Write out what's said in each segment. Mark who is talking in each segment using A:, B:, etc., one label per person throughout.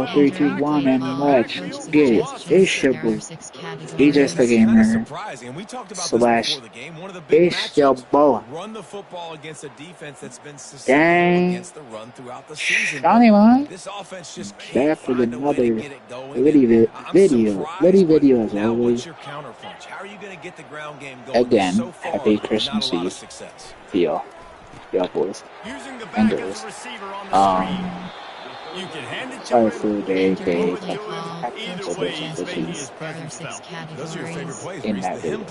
A: 4, 3, 2, 1, and let's get it. It's your boy, DJ the Gamer, slash, it's your boy. Dang, Shawnee Man, back with another video as always. Again, happy Christmas Eve to y'all boys and girls. Sorry for the AK in that video.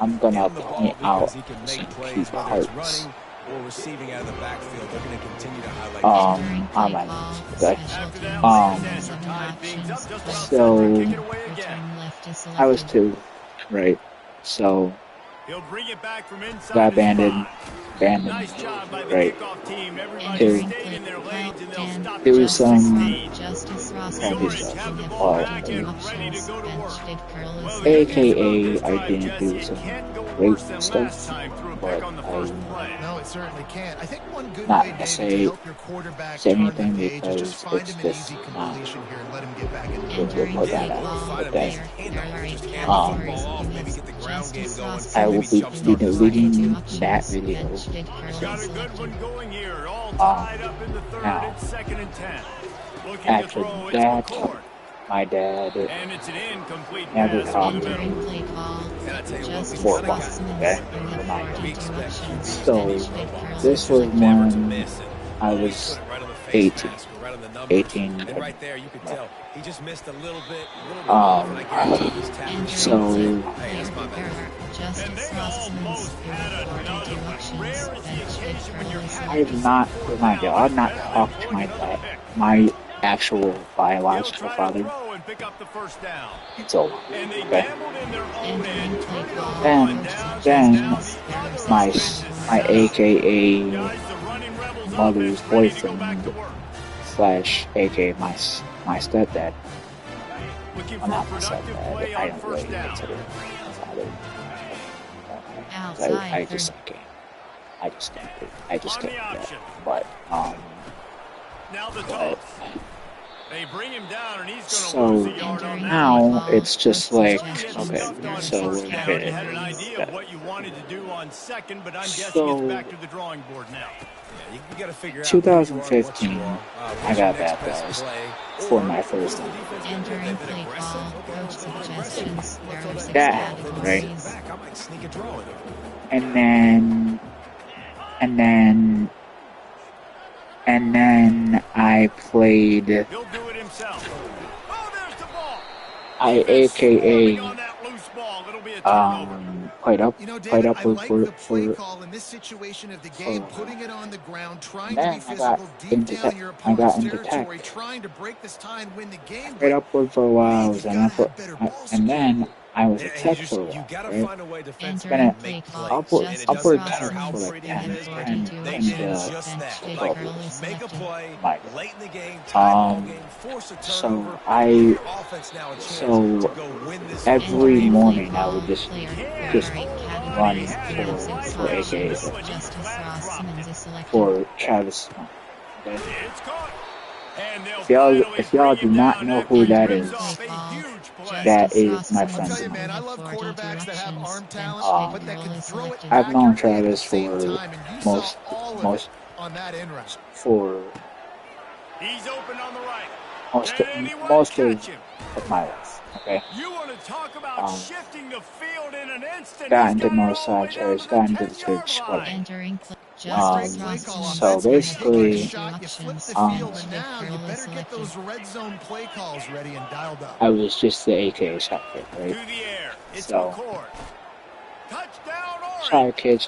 A: I'm gonna point out some key parts. On my notes, okay? So I was 2, right? So got abandoned, right? 2, do some heavy stuff, aka I didn't do some great stuff, but not to say anything because it's just not we'll put that out. But then I will be deleting that video. Now after that, my dad never taught me for a while, okay? So this was when I was 18. So I've not talked to my dad, my actual biological father. It's over. Okay. Then my AKA mother's boyfriend slash AKA my stepdad. I'm not my stepdad. I don't really consider him my father. I just can't. I just can't do that. But so now it's just like, okay, so we're gonna get what you wanted to do on second, but I'm guessing it's back to the drawing board now. 2015, I got baptized for my first time. That happened, right? And then I played. I AKA played up for in this situation of the game, putting it on the ground, trying to be physical deep down your opponent's territory, trying to break this tie and win the game. Played upward for a while, and then I was a tech for a while, right? Been an upward tech for like 10 so every morning I would just run for AKA for Travis. Okay? If y'all do not know who that is my friend. I've known Travis for most of my life. Okay. Got into Northside Church, got into the church. So basically, I was just the AKA shot kid, right? So, shot kid,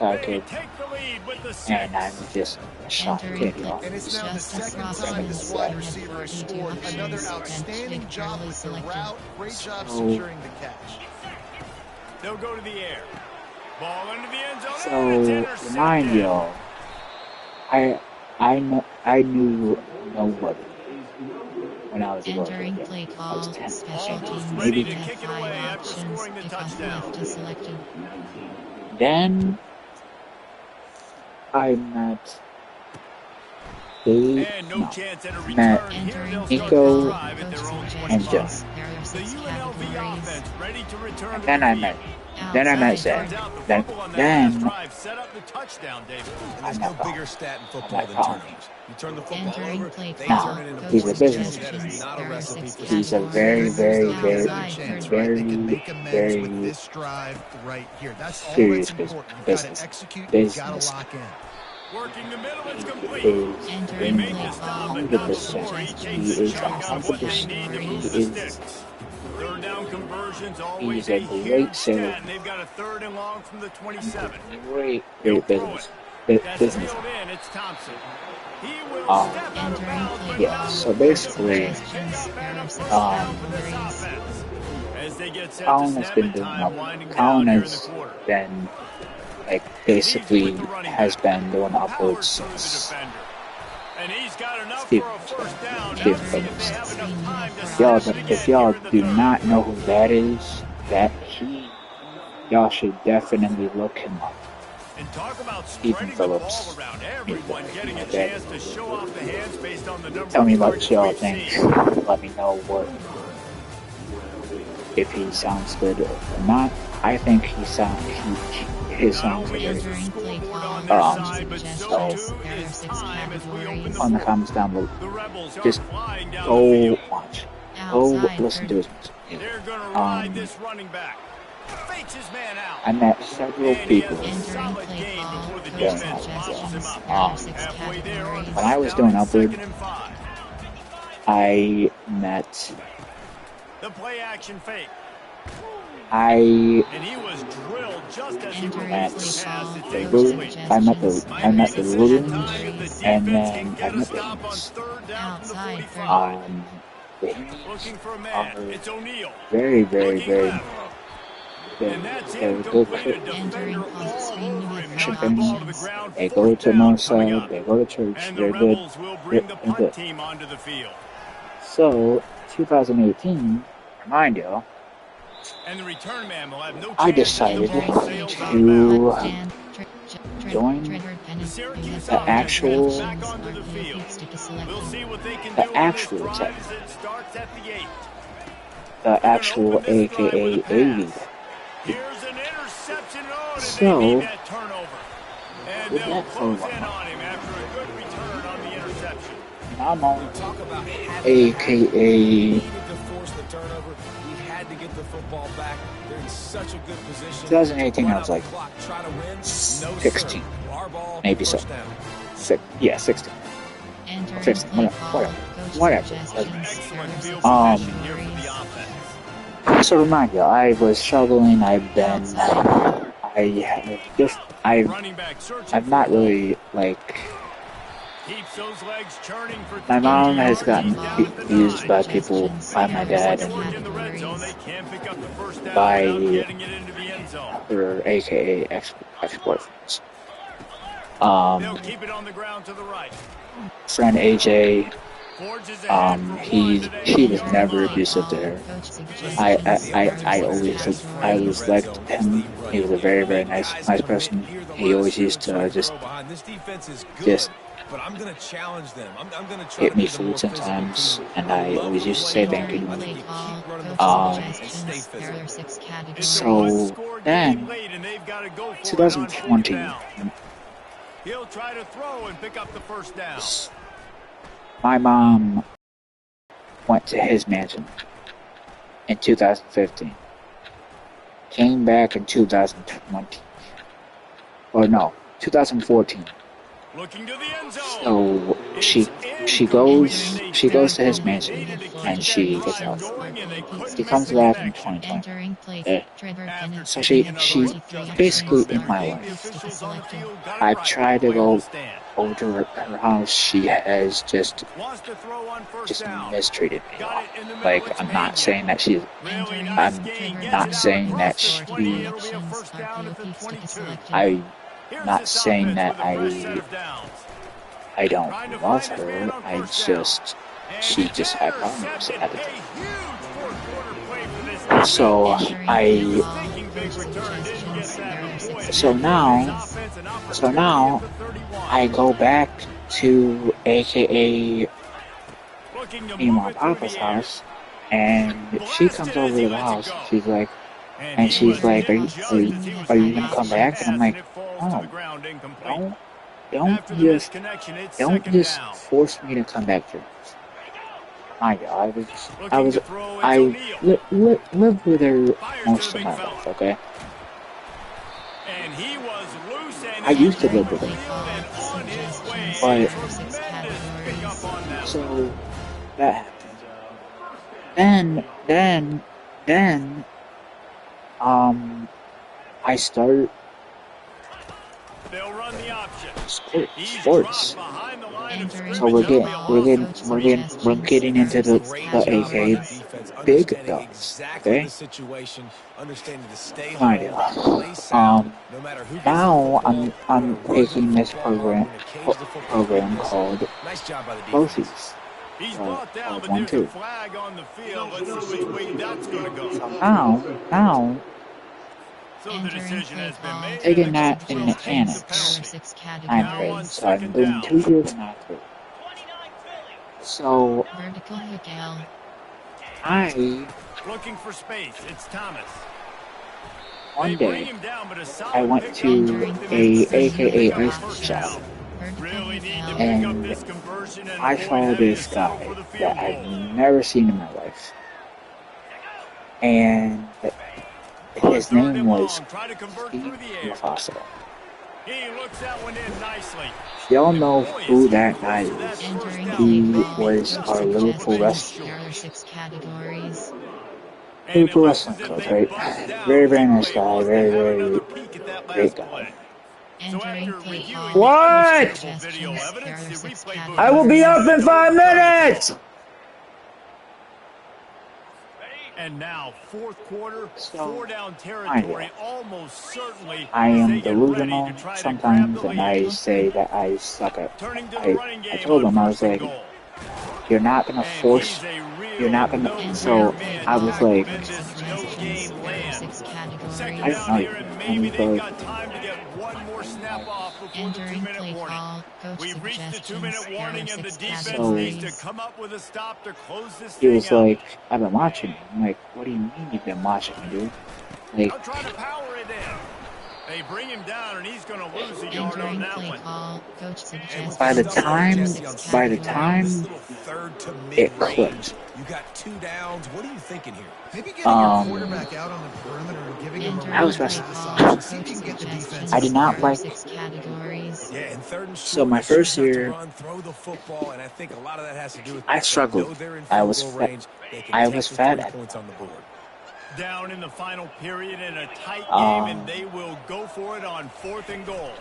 A: and I'm just a shot kid, y'all. And it's now the second time this wide receiver has scored another outstanding job with the route. Great job securing the catch. They'll go to the air. Ball into the end zone. So, remind y'all, I knew nobody when I was a little kid. I was 10, maybe 10. Then I met they met Nico and Joe. And then I met Zach. Then I met Colin. Now, he's a businessman. He's a very serious business. He is 100%. He is 100%. He's a great salesman. They've got a third and long from the 27. Great business. Yeah, so basically, Colin has been doing upwards since Stephen Phillips. If y'all do not know who that is, y'all should definitely look him up. Stephen Phillips. Tell me what y'all think. Let me know if he sounds good or not. I think his songs are very good. So, on the comments down below, just go watch. Go listen to his music. I met several people when I was doing Upward. I met the play action fake. I met the Ruins, and then I met the Hymns. The Hymns are very good Christian fans. They go to Northside, they go to church, they're good. So, 2018, remind y'all, I decided to join the actual AKA A-League. So, with that I'm on AKA 2018, I was like 16, maybe so. 16. Or 15, whatever. So remind you, I was struggling. I've not really my mom has gotten abused by people, by my dad, and by her AKA ex-boyfriends. Friend AJ, he was never abusive to her. I always liked him. He was a very nice person. He always used to just hit me food sometimes, and I always used to say thank you. So then, 2020, my mom went to his mansion in 2015, came back in 2020, or no, 2014. So she goes to his mansion and she gets out. She comes back in 2020. So she basically in my life. I've tried to go over to her house. She has just mistreated me. Like, I'm not saying that she I'm not saying that I don't love her. She just had problems at the time. So now I go back to AKA me and my papa's house, and she comes over to the house. She's like, are you gonna come back? And I'm like, oh, don't just force me to come back to this. My God, lived with her most of my life, okay? I used to live with her. But, so, that happened. Then, I start sports. So we're getting into the AK big guns, okay? Now I'm taking this program called BOCES. 1, 2. So now taking that in the annex time grade, so I'm doing 2 years in that grade. So I
B: looking for space. It's Thomas.
A: One day I went to a AKA ice shop, and I saw this guy that I've never seen in my life, and his name was Steve LaFosse. Y'all know who that guy is. He was our Liverpool wrestling coach, right? Very, very nice guy. Very, very great guy. What? I will be up in 5 minutes!
B: And now, fourth quarter, 4 down territory, almost certainly.
A: I am delusional sometimes, and I say that I suck at. I told him, I was like, you're not gonna force. You're not gonna. So I was like, I don't know. And he's like,
B: entering play call, coach suggestions,
A: he was like, I've been watching you. I'm like, what do you mean you've been watching me, dude? Like,
B: they bring him down, and he's going to lose a yard on that one.
A: By the time it clicked.
C: You got 2 downs. What are you thinking here?
D: Maybe getting your quarterback out on the perimeter and giving him
A: I was wrestling. I did not like.
C: Yeah, in 3rd and short,
A: so my first year,
C: throw the football, and I think a lot of that has to do with
A: I struggled. I was fat at
C: points on the board.
B: Down in the final period in a tight game, and they will go for it on 4th and goal.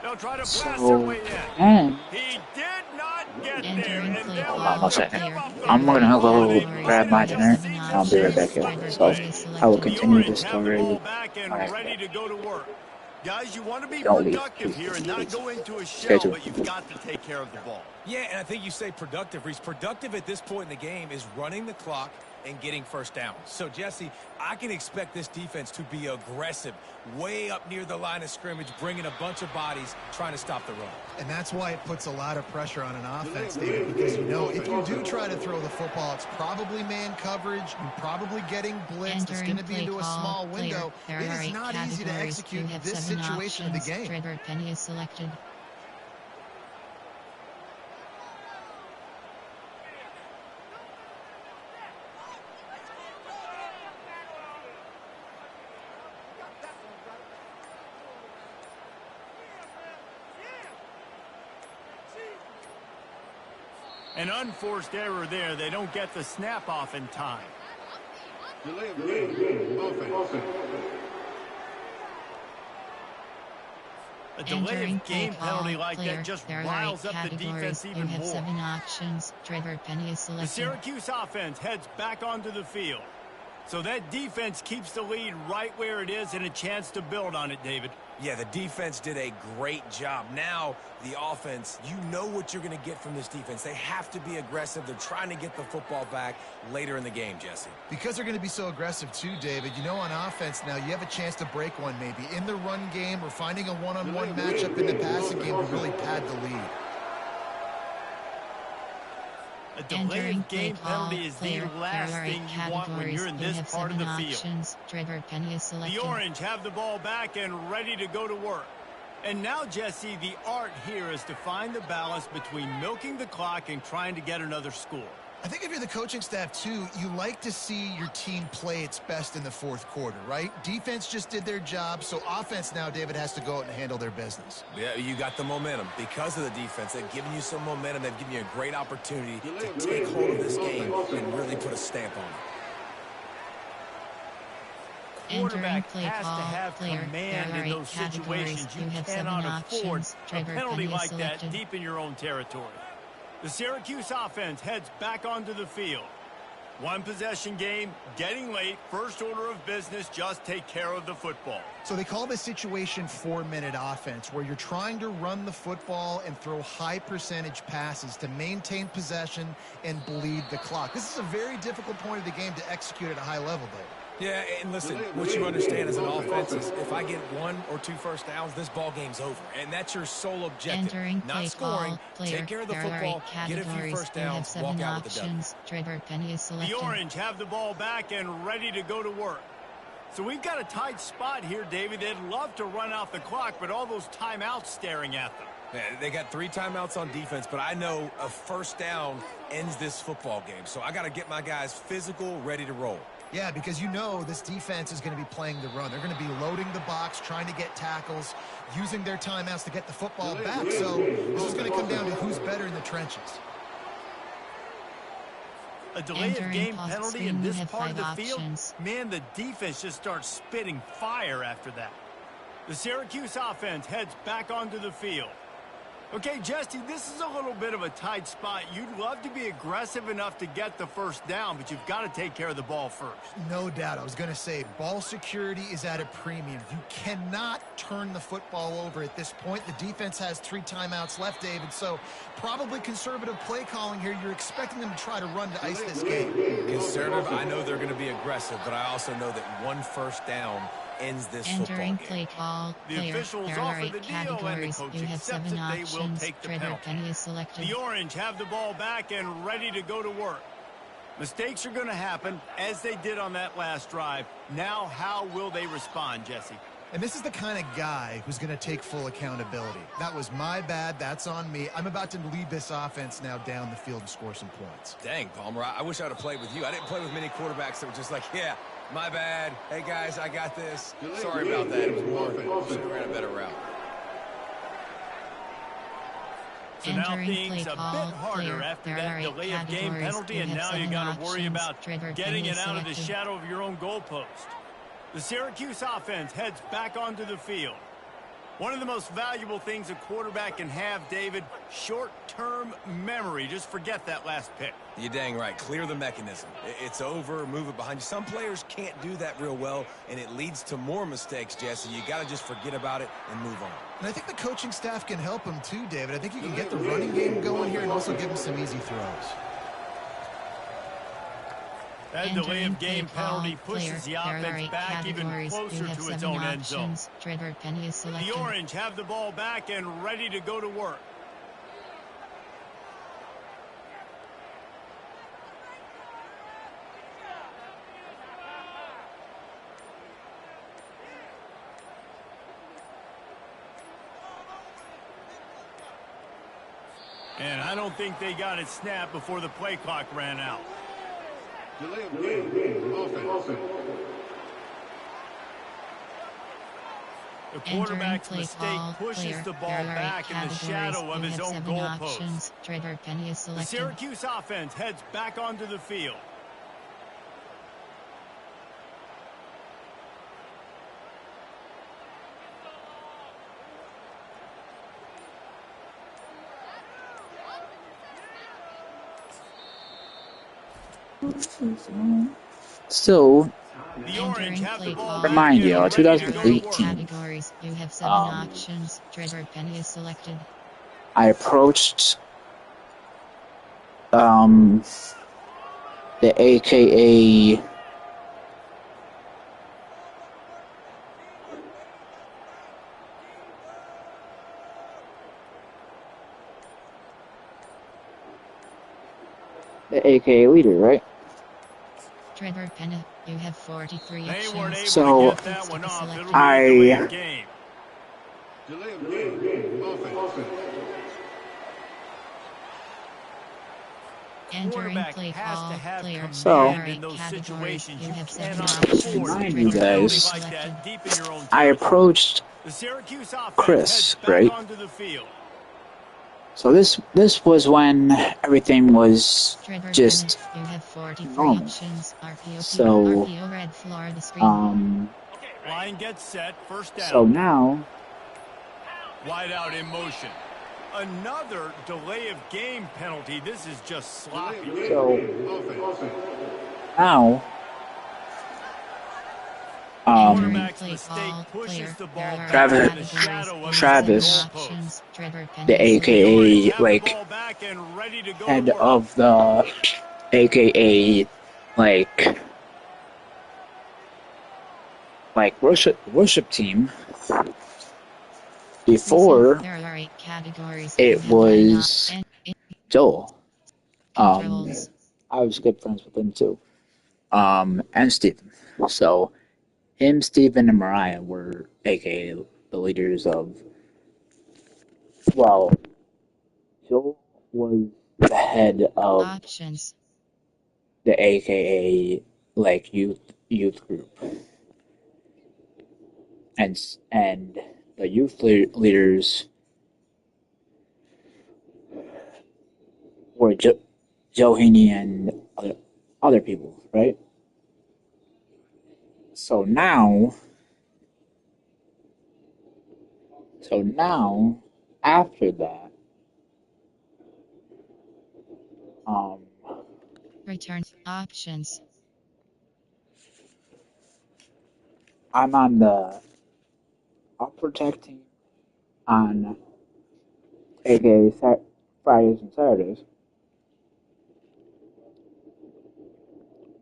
B: They'll try to blast their way in. He did not get there.
A: Hold on 1 second. I'm gonna go grab my dinner, and I'll be right back here. So I will continue this story.
B: Ready to go to work. Guys, you want to be
A: Don't
B: productive here and not go into a shell, but you've got to take care of the ball.
C: Yeah, and I think you say productive, Reese. Productive at this point in the game is running the clock and getting first down. So, Jesse, I can expect this defense to be aggressive, way up near the line of scrimmage, bringing a bunch of bodies, trying to stop the run.
D: And that's why it puts a lot of pressure on an offense, David, because you know if you do try to throw the football, it's probably man coverage, you're probably getting blitzed, it's going to be into a small window. It is not easy to execute this situation of the game.
E: Trevor Penny is selected.
B: An unforced error there. They don't get the snap off in time.
F: Delay of game. Offense.
B: A delay of game penalty like that just riles up the defense even more.
E: You have 7 options. Trevor Penny is selected.
B: The Syracuse offense heads back onto the field. So that defense keeps the lead right where it is and a chance to build on it, David.
C: Yeah, the defense did a great job. Now, the offense, you know what you're going to get from this defense. They have to be aggressive. They're trying to get the football back later in the game, Jesse.
D: Because they're going to be so aggressive too, David. You know, on offense now, you have a chance to break one maybe in the run game or finding a one-on-one matchup in the passing game to really pad the lead.
B: A delay of game penalty is the last thing you want when you're in this part of the field. The Orange have the ball back and ready to go to work. And now, Jesse, the art here is to find the balance between milking the clock and trying to get another score.
D: I think if you're the coaching staff, too, you like to see your team play its best in the fourth quarter, right? Defense just did their job, so offense now, David, has to go out and handle their business.
C: Yeah, you got the momentum. Because of the defense, they've given you some momentum. They've given you a great opportunity to take hold of this game and really put a stamp on it.
B: Quarterback has to have command in those situations. You cannot afford a penalty like that deep in your own territory. The Syracuse offense heads back onto the field. One possession game, getting late, first order of business, just take care of the football.
D: So they call this situation 4-minute offense, where you're trying to run the football and throw high percentage passes to maintain possession and bleed the clock. This is a very difficult point of the game to execute at a high level, Dave.
C: Yeah, and listen, what you understand as an offense is if I get 1 or 2 first downs, this ball game's over. And that's your sole objective. Not scoring, take care of the football, get a few first downs, walk out with the W.
B: The Orange have the ball back and ready to go to work. So we've got a tight spot here, David. They'd love to run out the clock, but all those timeouts staring at them.
C: Yeah, they got 3 timeouts on defense, but I know a first down ends this football game. So I got to get my guys physical, ready to roll.
D: Yeah, because you know this defense is going to be playing the run. They're going to be loading the box, trying to get tackles, using their timeouts to get the football back. So this is going to come down to who's better in the trenches.
B: A delay of game penalty in this part of the field, man, the defense just starts spitting fire after that. The Syracuse offense heads back onto the field. Okay, Jesse, this is a little bit of a tight spot. You'd love to be aggressive enough to get the first down, but you've got to take care of the ball first.
D: No doubt. I was going to say, ball security is at a premium. You cannot turn the football over at this point. The defense has 3 timeouts left, David, so probably conservative play calling here. You're expecting them to try to run to ice this game.
C: Conservative, I know they're going to be aggressive, but I also know that 1 first down ends this football game.
E: Play call,
B: the officials offer the deal, and the coach accepts it. They will take the penalty. The Orange have the ball back and ready to go to work. Mistakes are going to happen, as they did on that last drive. Now, how will they respond, Jesse?
D: And this is the kind of guy who's going to take full accountability. That was my bad. That's on me. I'm about to lead this offense now down the field and score some points.
C: Dang, Palmer, I wish I would have played with you. I didn't play with many quarterbacks that were just like, yeah, my bad. Hey, guys, I got this. Sorry about that. It was more. Should have ran a better route.
B: So now things a bit harder after that delay of game penalty, and now you got to worry about getting it out of the shadow of your own goalpost. The Syracuse offense heads back onto the field. One of the most valuable things a quarterback can have, David, short-term memory. Just forget that last pick.
C: You're dang right. Clear the mechanism. It's over. Move it behind you. Some players can't do that real well, and it leads to more mistakes, Jesse. You got to just forget about it and move on.
D: And I think the coaching staff can help him too, David. I think you can get the running game going here and also give him some easy throws.
B: That delay of game penalty pushes the offense back even closer to its own end zone. The Orange have the ball back and ready to go to work. And I don't think they got it snapped before the play clock ran out.
F: Delay of game, offense.
B: The quarterback's mistake pushes the ball back in the shadow of his own goalpost. The Syracuse offense heads back onto the field.
A: So, remind you, 2018,
E: you have 7 options. Trevor Penny is selected.
A: I approached the AKA the AKA leader, right?
E: Trevor Penna, you have 43 actions.
A: So,
B: to get that one off. It'll be a
A: I
B: delay of game.
F: Delay of game. Offense.
E: Entering play call, player,
A: So,
E: in those situations, you have 7
B: cannot
E: options.
A: remind you
E: Trevor Penna
A: guys,
B: like that deep in your own
A: I approached
B: The Syracuse offense
A: Chris,
B: heads back
A: right?
B: onto the field.
A: So this was when everything was
E: Trevor
A: just
E: Penna, you have 43
A: normal.
E: options. RPO,
A: So,
E: RPO red floor the screen.
B: Line gets set, first down.
A: So now,
B: Wide out in motion. Another delay of game penalty. This is just sloppy.
A: so now,
B: Quarterback's mistake pushes the ball back in the shadow of
A: Travis,
B: his own goalpost.
A: the AKA like
B: Ball back and ready to go
A: head
B: to work.
A: of the AKA like worship team. Before
E: There are 8 categories.
A: it was Joel.
E: Controls.
A: I was good friends with him too. And Steven. So him, Steven, and Mariah were AKA the leaders of, well, Joel was the head of
E: Options.
A: the AKA like youth group. And the youth leaders were Johanny and other people, right? So now, after that,
E: Return options.
A: I'm on the upper tech team on AKA Fridays and Saturdays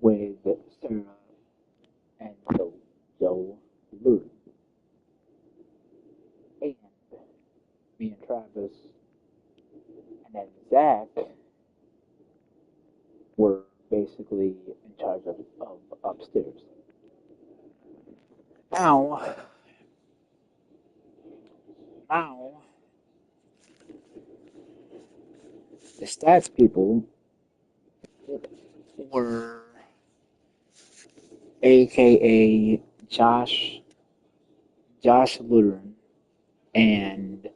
A: with Sarah and Joe Lewis. And me and Travis and then Zach were basically in charge of upstairs. Now, the stats people were AKA Josh Lutheran and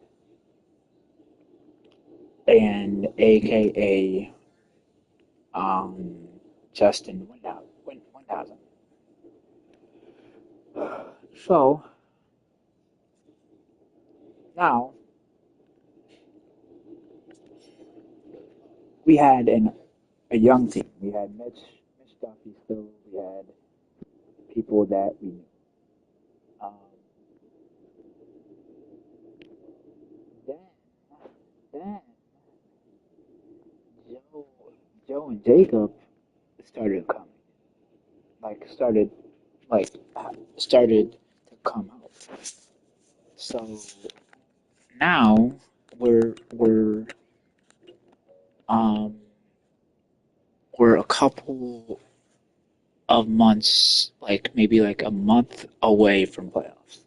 A: AKA Justin Windhausen. So now we had a young team. We had Mitch Duffy still. We had people that we knew. Then Joe and Jacob started coming. Started to come out. So now we're a couple of months, like maybe like a month away from playoffs.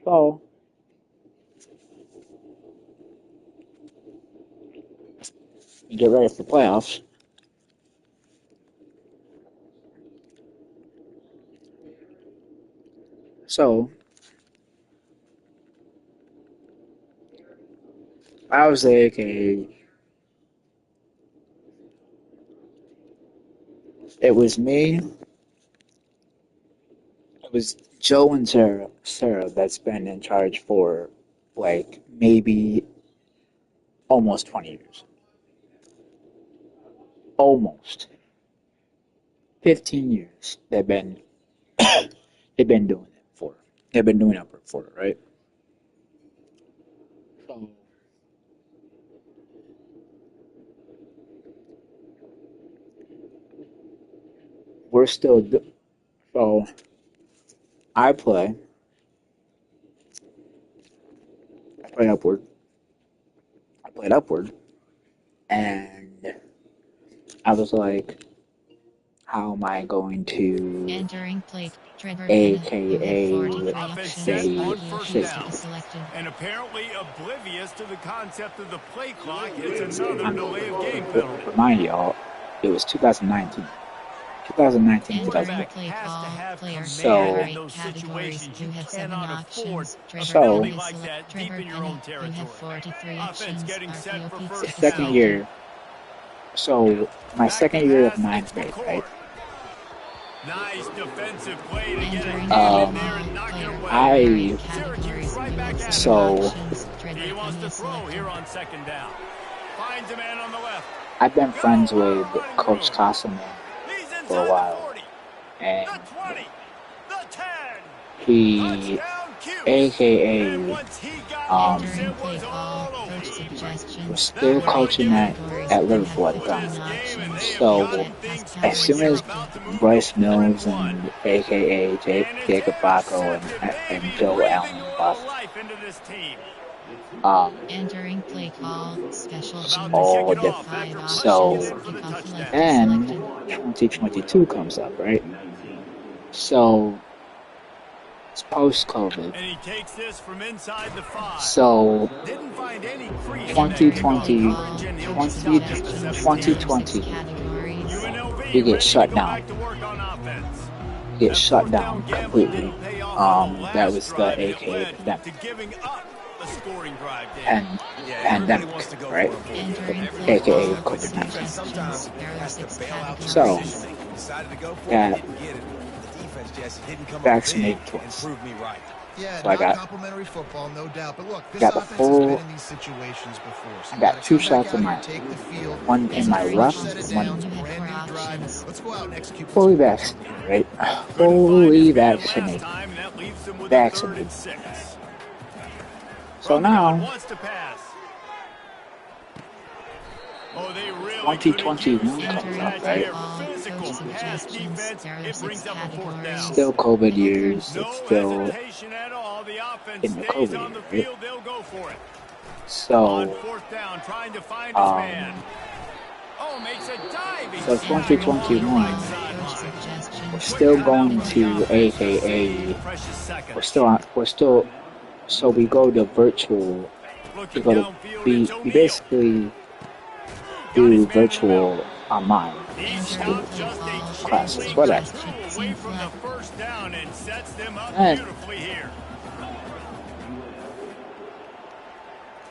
A: So we get ready for playoffs. So I was like, it was me. It was Joe and Sarah that's been in charge for like maybe almost 20 years. Almost 15 years they've been doing it for. They've been doing it for, right? So we're still so I play upward. I played upward, and I was like, how am I going to
E: Entering plate, Trevor Penn. You have
A: AKA
E: 43
B: Offense
E: options.
B: set on
E: Feel
B: first
E: free to
B: down.
E: be selected.
B: And apparently oblivious to the concept of the play clock, it's another delay of game penalty.
A: remind y'all, it was 2019. 2019,
E: Entering
A: 2020.
E: play
B: Has to
E: call,
B: have
E: player.
A: So-
E: There are
B: command in
E: 8
B: those
E: categories.
B: situations.
E: You
B: You
E: have 7
B: cannot afford
E: options.
B: a
E: Trevor
A: So-
B: penalty
E: Penn is
B: like that deep
E: Trevor
B: in your
E: Penn.
B: own
E: You
B: territory.
E: have 43
B: Offense
E: options.
B: getting set
E: RPO
B: for
E: Pizza
B: first
E: is
A: Second
B: down.
A: year. So, my
B: Back
A: second
B: to
A: year of
B: pass,
A: ninth
B: it's
A: grade,
B: McCord.
A: right?
B: Nice defensive play to get a
E: Entering
B: hand in
E: play
B: there and knock
E: call,
B: it
E: player.
B: away.
A: I-
B: Syracuse right back at it.
A: So-
B: He wants to throw here on second down. Finds a man on the left.
A: I've been friends with Coach Cossaman
B: He's inside
A: for a
B: the
A: while,
B: 40,
A: and
B: the 20, the 10.
A: he,
B: Touchdown, Cuse. And
A: AKA,
B: once he got loose,
E: Entering
B: it
E: play
B: was
E: call,
B: all over.
E: coach suggestions.
A: was still coaching at Liverpool at the time. So, as soon as Bryce Mills and AKA Jacob Baco and Joe Allen left,
E: Entering play call, special teams.
A: all
B: Kick it
A: different.
B: off after pushing
A: So,
B: it for the
E: Kickoff
B: touchdown.
E: left
A: then
E: selected.
A: 2022 comes up, right? So, it's post-COVID.
B: And he takes this from inside the 5.
A: So,
B: Didn't find any crease in
A: 2020,
B: that coverage, and he'll be stopped at the 17.
A: 2020,
E: Categories.
B: UNLV
A: we get
B: ready
A: shut
B: to go
A: down.
B: back to work on offense.
A: Get
B: That
A: shut
B: fourth
A: down
B: down gambling
A: completely.
B: didn't pay off on the
A: That
B: last
A: was the
B: drive, and it
A: AKA
B: led
A: pandemic.
B: to giving up a scoring drive, Dave.
A: And
C: Everybody wants to
A: pandemic,
C: go
A: right?
C: for it.
E: Entering play
A: AKA
E: call,
A: COVID-19.
C: Sometimes
E: There are
C: has to
E: 6
C: bail out.
A: So,
E: categories.
C: We decided to go for
A: got
C: it, didn't get it. The defense, Jesse, didn't come up
A: vaccinated
C: big and
A: twice.
C: prove me right.
D: Yeah,
A: So I got-
D: non-complimentary football, no doubt. But look, this
A: got the
D: offense
A: full-
D: has been in these situations before. So
A: I
D: you
A: got
D: gotta
A: 2
D: come back
A: shots
D: out
A: in
D: here,
A: my,
D: take the field,
A: one in my
E: Entering
A: left,
D: set it
E: offense.
A: one
D: down,
E: You have
D: brand
E: 4
D: new drive.
E: options.
D: Let's go out and execute this
A: fully
D: football.
A: vaccinated, right?
B: Couldn't find
A: Fully
B: his man last
A: vaccinated.
B: time, and that leaves him with a
A: Vaccinated.
B: 3rd and 6.
A: So
B: From the gun,
A: now,
B: wants to pass. Oh, they really
A: 2021
B: could've used that
A: comes
E: Entering
A: up,
B: catch
E: play
A: right?
B: here.
E: call,
B: Physical
E: coach
B: pass
E: suggestions.
B: defense.
E: There are
B: It
E: 6
B: brings up a 4th down.
E: categories.
A: Still COVID years.
B: No
A: It's still
B: hesitation at all. The offense
A: in the
B: stays
A: COVID
B: on the
A: year,
B: field. They'll go for it. On
A: so
B: 4th down, trying to find his man. Oh, makes a diving
A: So
B: snag
A: 2021,
B: along the right
E: Coach
B: sideline.
E: suggestions.
A: we're still going
B: Quick
A: to
B: timeout for the offense to
A: AKA.
B: save precious seconds.
A: We're still. So we go to virtual. We
B: Looking
A: go to
B: downfield,
A: we
B: it's
A: we
B: O'Neal.
A: basically do virtual online
B: He
E: Entering
B: stopped
E: play
B: just
E: call,
B: a
A: classes,
B: jingling
A: whatever.
B: two away from the first down and sets them up
A: And
B: beautifully here.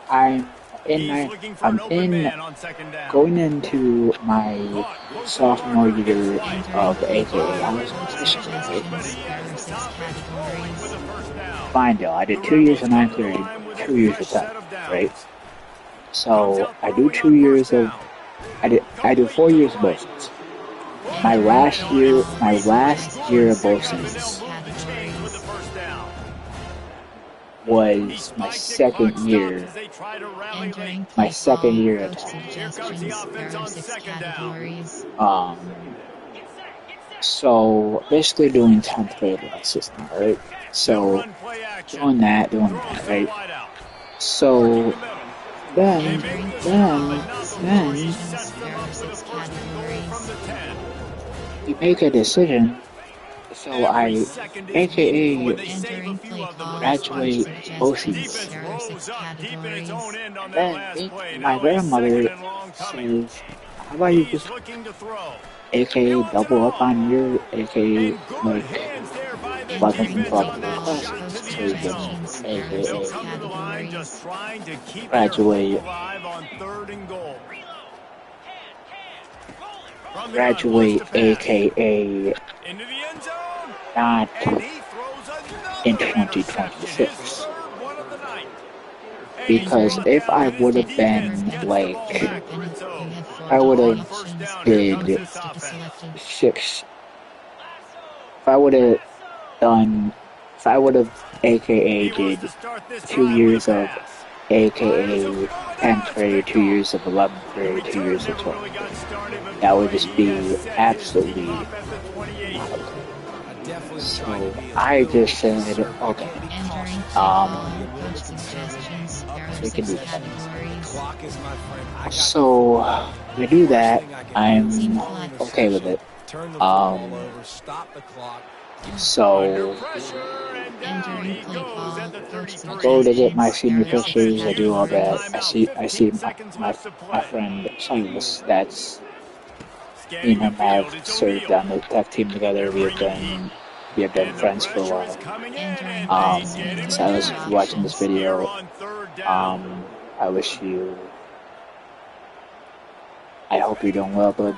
A: I'm in
B: He's
A: my
B: looking for
A: I'm
B: an open
A: in
B: man on second down.
A: going into my
B: Caught close to the
A: sophomore
B: marker,
A: year
B: gets wide.
A: of
E: Entering play
A: AKA. I
E: call,
A: was
E: coach
A: a Christian, right?
E: suggestions. There are 6 categories.
A: Fine deal. I did 2 years of ninth grade, 2 years of 10th, right? So I do 2 years of I do 4 years of both sides. My last year of both sides was my second year.
E: Entering
A: My
E: play
A: second
E: call,
A: year at
E: coach
A: Tech.
E: suggestions. There are 6 categories.
A: So basically doing 10th grade lessons now, right? So doing that, right? So then
E: Entering play call, suggestions. There are 6 categories.
A: we make a decision. So I, AKA,
E: Entering play call,
A: graduate
E: coach
A: both
E: suggestions.
A: seats.
E: There are 6 categories.
A: Then my grandmother says, how about you just AKA double up on your AKA like 11 and 12 classes so you can AKA graduate AKA not in 2026. Because if I would have been like, I would have did 6, if I would have done, if I would have AKA did 2 years of AKA 10th grade, 2 years of 11th grade, 2 years of 12th grade, that would just be absolutely not okay. So I just said, okay, we can do that.
C: clock is my friend. I got
A: So to do that, I'm okay with it.
C: turn the football over, stop the clock.
A: So
E: Entering play call, coach
A: I go to get my
E: suggestions,
A: senior
E: there are
A: pictures.
E: 6
A: I do all that.
E: categories.
A: I see my friend Cyrus. That's me and him have served on the tech team together. We have been friends for a while.
E: Entering play screen,
A: Silas,
E: there
A: if
E: are
A: you're watching this
E: options.
A: video, I wish you. I hope you're doing well, bud.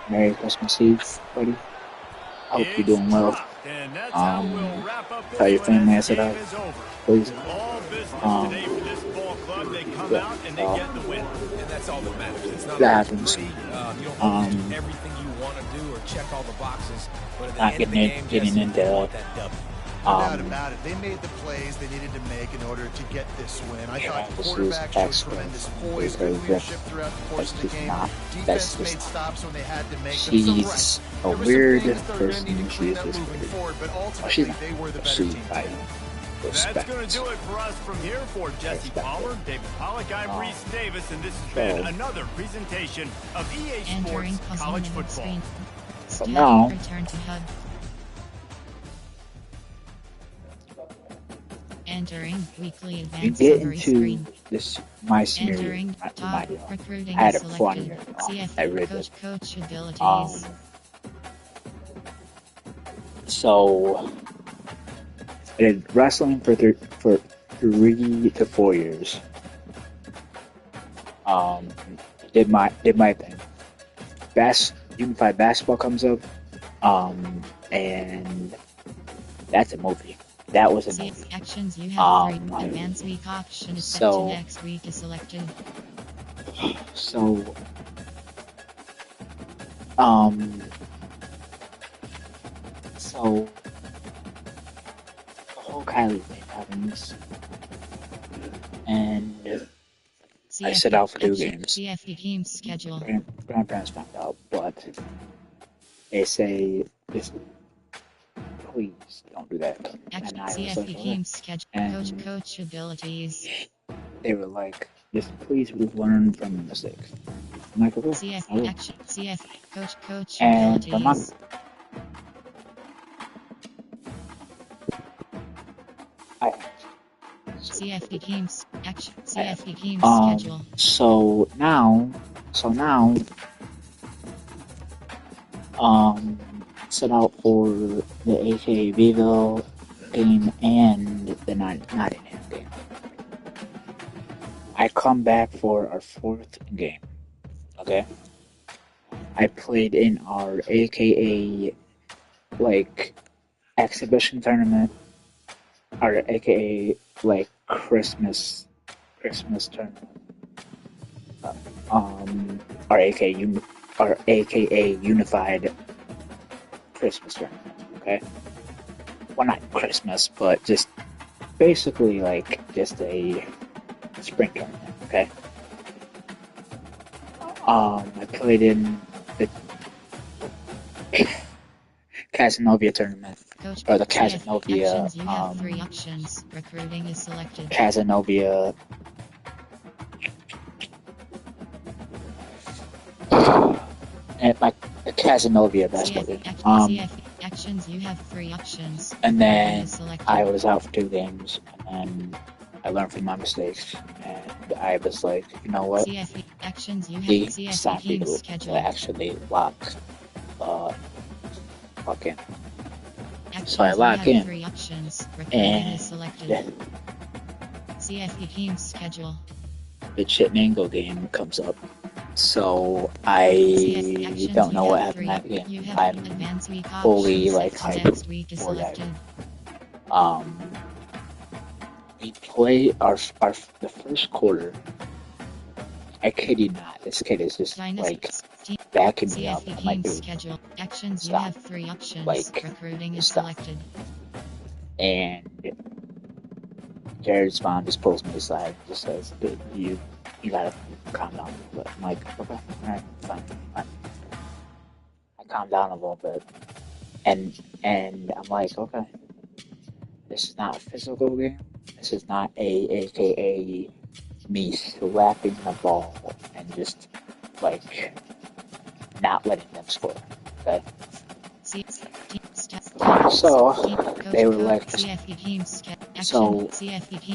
A: Merry Christmas Eve, buddy. I hope you're doing well. Tell your family I said hi, please.
C: And that's all that matters. It's not
A: That happens.
C: pretty. You don't always do everything you want to do or check all the boxes. But at the
A: Not
C: end of the game,
A: getting
C: Jesse,
A: into
C: you want that W.
D: No doubt about it. They made the plays they needed to make in order to get this win. I thought the quarterback showed tremendous poise, good leadership throughout the course of the game. Defense made stops when they had to make them.
A: She's a weird person. She is just weird. Oh, she's not. She, I respect.
B: That's going to do it for us from here. For Jesse Palmer, David Pollack, I'm Reese Davis, and this has been another presentation of EA Sports College Football.
A: So now,
E: Return to HUD. Entering weekly
A: we
E: advanced
A: get
E: summary
A: into
E: screen.
A: this my senior year.
E: Entering top recruiting
A: I had a
E: selected.
A: fun year. I
E: CFP
A: really did.
E: coach abilities.
A: So I did wrestling for 3 to 4 years. Did my thing. Unified basketball comes up, and that's a movie. That was a movie.
E: Actions you have 3. Advanced week option is set to
A: So
E: next week is selected.
A: so the whole Kylie thing happens, and I set out for 2 games.
E: CFP game schedule.
A: Grandparents found out, but they say, just please don't do that. And I was like,
E: CFP game
A: okay.
E: schedule.
A: And
E: Coach abilities.
A: they were like, just please learn from your mistakes. I'm like, okay, I
E: CFP
A: will.
E: action. CFP coach
A: And I'm not.
E: abilities.
A: I
E: CFP games action. CFP game schedule.
A: So now, set out for the AKA Vivo game and the Nottingham game. I come back for our 4th game. Okay. I played in our AKA like exhibition tournament, our AKA like Christmas tournament. Our AKA unified Christmas tournament. Okay. Well, not Christmas, but just basically like just a spring tournament. Okay. I played in the Casanova tournament, or the Casanova,
E: Actions you have 3 options. Recruiting is selected.
A: Casanova, and like the Casanova basketball game.
E: CFP actions you have 3 options.
A: And then
E: Is selected.
A: I was out for 2 games, and then I learned from my mistakes, and I was like, you know what?
E: CFP actions you have
A: It's time
E: CFP
A: for you
E: game
A: to
E: schedule.
A: actually lock in.
E: Actions
A: So I
E: you
A: lock
E: have
A: in,
E: 3 options. Recruiting
A: and
E: is selected. CFP game schedule.
A: the Chittenango game comes up. So I
E: CFP actions
A: don't
E: you
A: know what
E: have
A: happened
E: 3.
A: that game.
E: You have
A: I'm
E: advanced week
A: fully
E: options
A: like
E: set to next week
A: hyped
E: is
A: for that.
E: selected.
A: We play the first quarter. I kid you not, this kid is just like backing me up.
E: CFP
A: I'm like,
E: game
A: dude,
E: schedule. Actions you
A: stop.
E: have 3 options.
A: Like,
E: Recruiting is
A: stop.
E: selected.
A: And Jared's mom just pulls me aside and just says, dude, you gotta calm down a little bit. I'm like, okay, alright, fine. I calm down a little bit. And I'm like, okay, this is not a physical game. This is not a AKA me slapping the ball and just, like, not letting them score. Okay? So, they were like, so,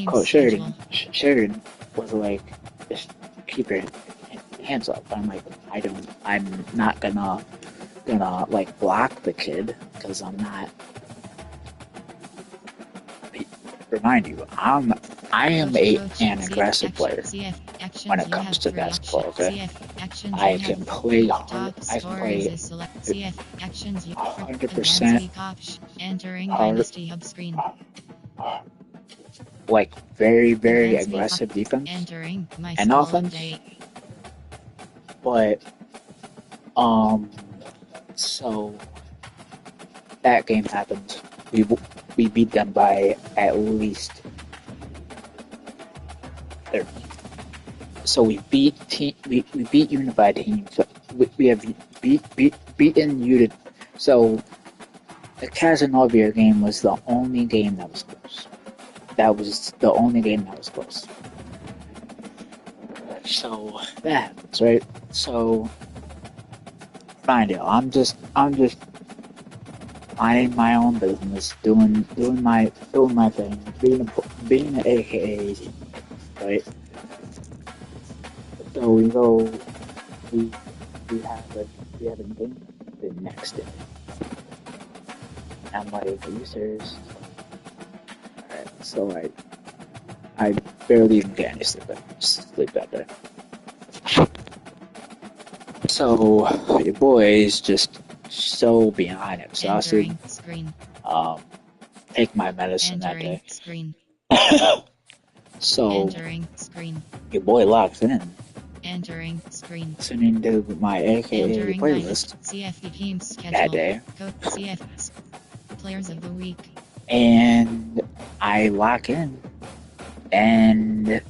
A: Coach Sheridan was like, just keep your hands up. I'm like, I'm not gonna like block the kid, because I'm not. Remind you, I am an aggressive player when it comes to basketball. Okay, I can play hard. I can play 100% hard, like very, very aggressive defense and offense. But so that game happened. We beat them by at least 30. So we beat unified teams. We have beaten United. So the Casanova game was the only game that was close. That was the only game that was close. So that happens, right? So fine deal. I'm just minding my own business, doing my thing, being an AKA, right? So we have a game the next day. I'm like, are you serious? Alright, so I barely even get any sleep that day. So your boy's just so behind exhausted. Take my medicine that day. So your boy locks in. Listening to my AKA playlist that day.
E: Players of the week.
A: And I lock in, and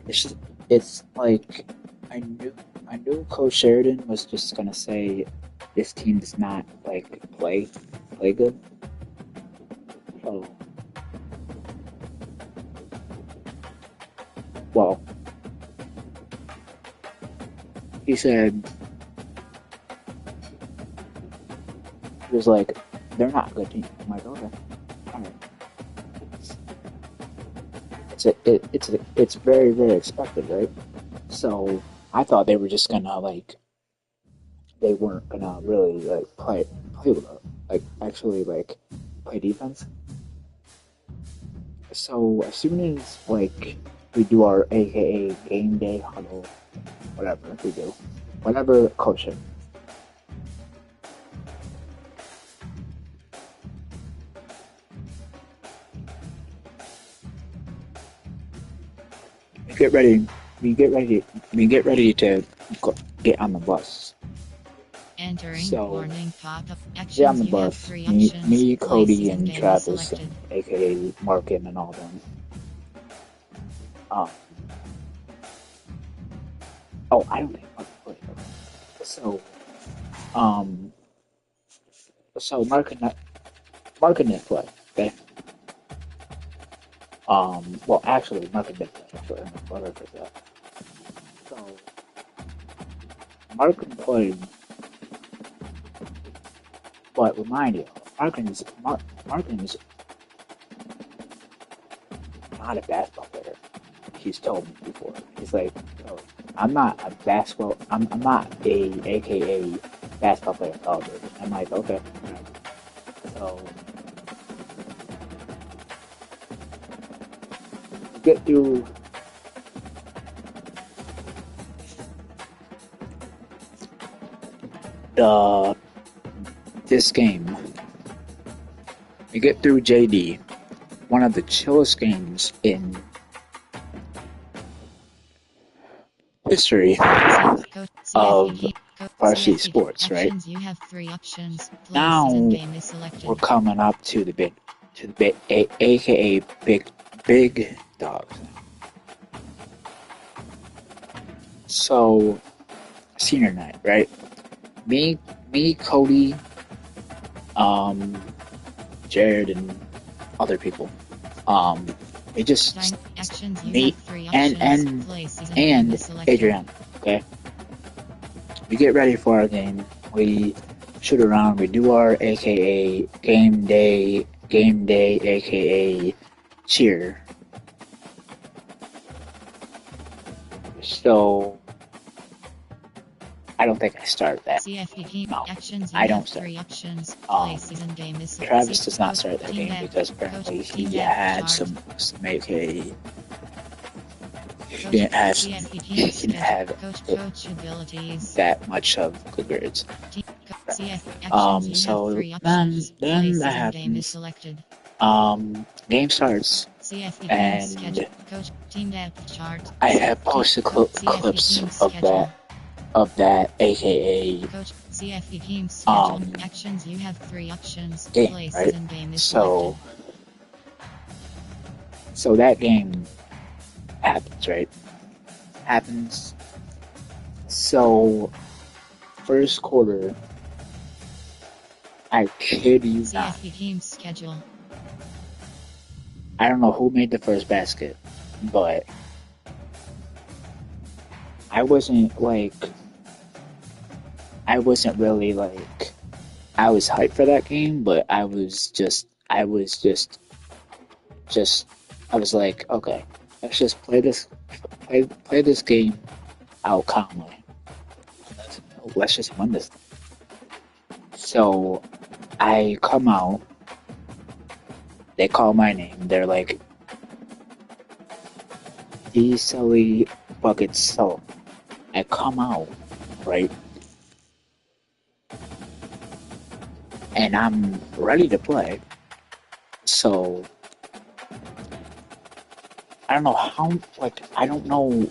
A: it's like I knew Coach Sheridan was just gonna say this team does not like play good. So, well, he said he was like, they're not a good team. I'm like, okay, alright. It's very, very expected, right? So I thought they were just gonna like, they weren't gonna really like play with us, like actually like play defense. So as soon as like we do our AKA game day huddle, whatever we do, whatever coach it. We get ready to get on the bus. So, get on the bus, me, Cody, and Travis, and aka Markin and all them. I don't think Markin played. So Markin didn't play, okay? Well, actually, Markin did play, So, Markin played, but remind you, Markin is not a basketball player. He's told me before. He's like, oh, I'm not a AKA basketball player. Oh, I'm like, okay. So, get through this game. We get through JD, one of the chillest games in history of varsity sports, right? Now we're coming up to the AKA big dogs. So senior night, right? Me, Cody, Jared, and other people. We just me and Adrian. Okay, we get ready for our game. We shoot around. We do our AKA game day, AKA cheer. So I don't think I start that. No, I don't start. Travis does not start that game because apparently he had some AKA. He didn't have that much of good grades. So then that happens. Game starts, and I have posted clips of that AKA game, right? So that game happens, right? So first quarter, I kid you not. I don't know who made the first basket, but I wasn't really like, I was hyped for that game, but I was like, okay, let's just play this game out calmly. Let's just win this thing. So I come out, they call my name, they're like, D Sully Bucket Salt. I come out, right? And I'm ready to play. So I don't know how, I don't know,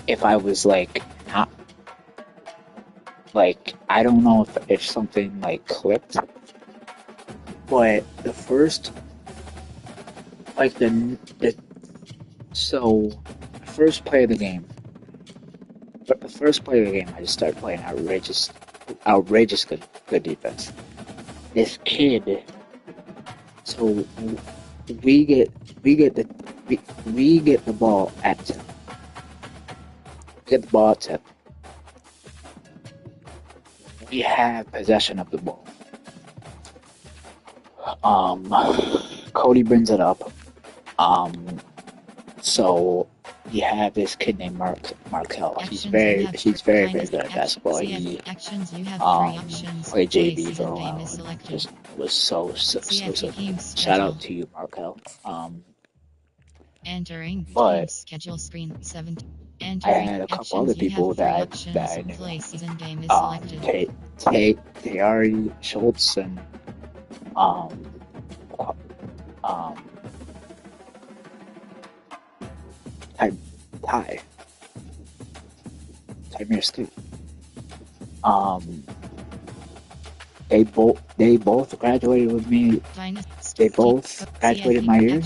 A: if I was, not, I don't know if something, clicked, but the first, first play of the game, I just started playing outrageous good defense. This kid, so we get the ball at tip. We have possession of the ball. Cody brings it up. So you have this kid named Markel. He's very good at basketball. He played JV for a while. And just was so. Shout out to you, Markel. But I had a couple other people that I knew. Tayari Schultz and Tymir Scoot. They both graduated with me. They both graduated my year.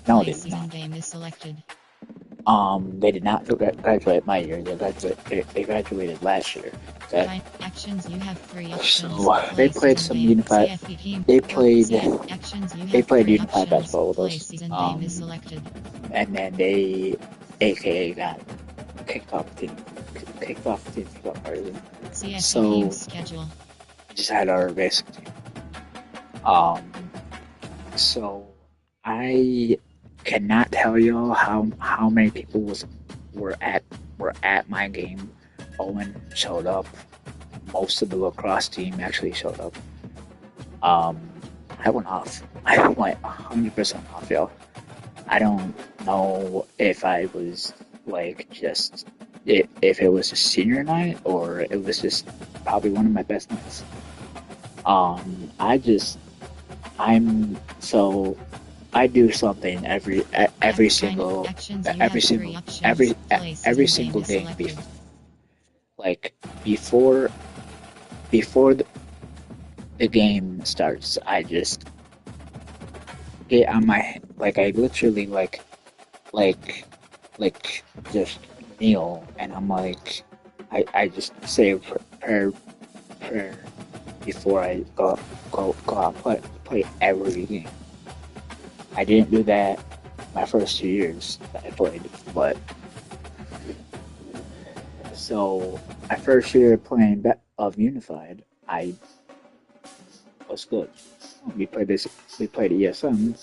A: No, they did not. They did not graduate my year. They graduated last year. Okay? So they played some unified. They played unified basketball with us. And then they, AKA, got kicked off the team. So we just had our basic team. So I cannot tell y'all how many people were at my game. Owen showed up. Most of the lacrosse team actually showed up. I went off. I went 100% off, y'all. I don't know if I was if it was a senior night or it was just probably one of my best nights. I do something every single game before the game starts. I just get on my I literally just kneel and I'm I just say a prayer before I go out play every game. I didn't do that my first 2 years that I played, but so my first year playing of Unified, I was good. We played ESM.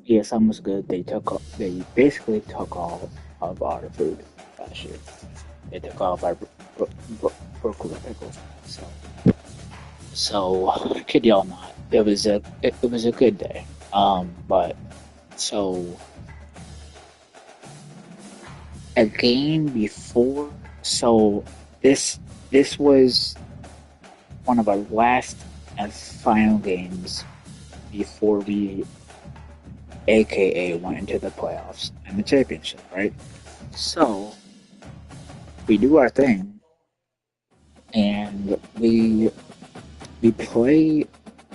A: ESM was good. They basically took all of our food last year. They took all of our broccoli pickles. So kid y'all not, it was a good day. But so a game before, so this was one of our last and final games before we AKA went into the playoffs and the championship, right? So we do our thing and we play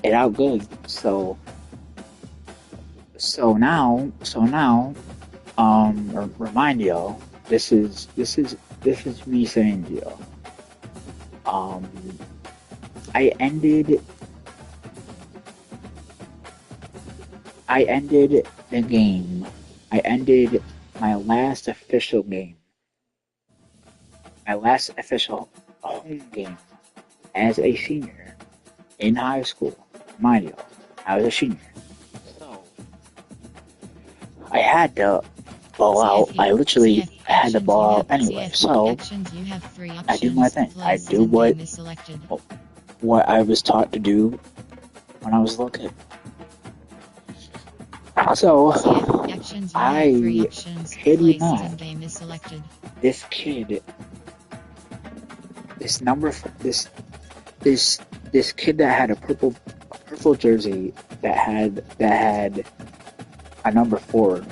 A: it out good. So now, remind y'all, this is me saying to y'all, I ended the game. I ended my last official game. My last official home game as a senior in high school. Mind you, I was a senior. So I had to ball out. I literally had to ball out anyway. So I do my thing. I do what I was taught to do when I was a little kid. So I kid you not, this kid, this kid that had a purple jersey that had a number 4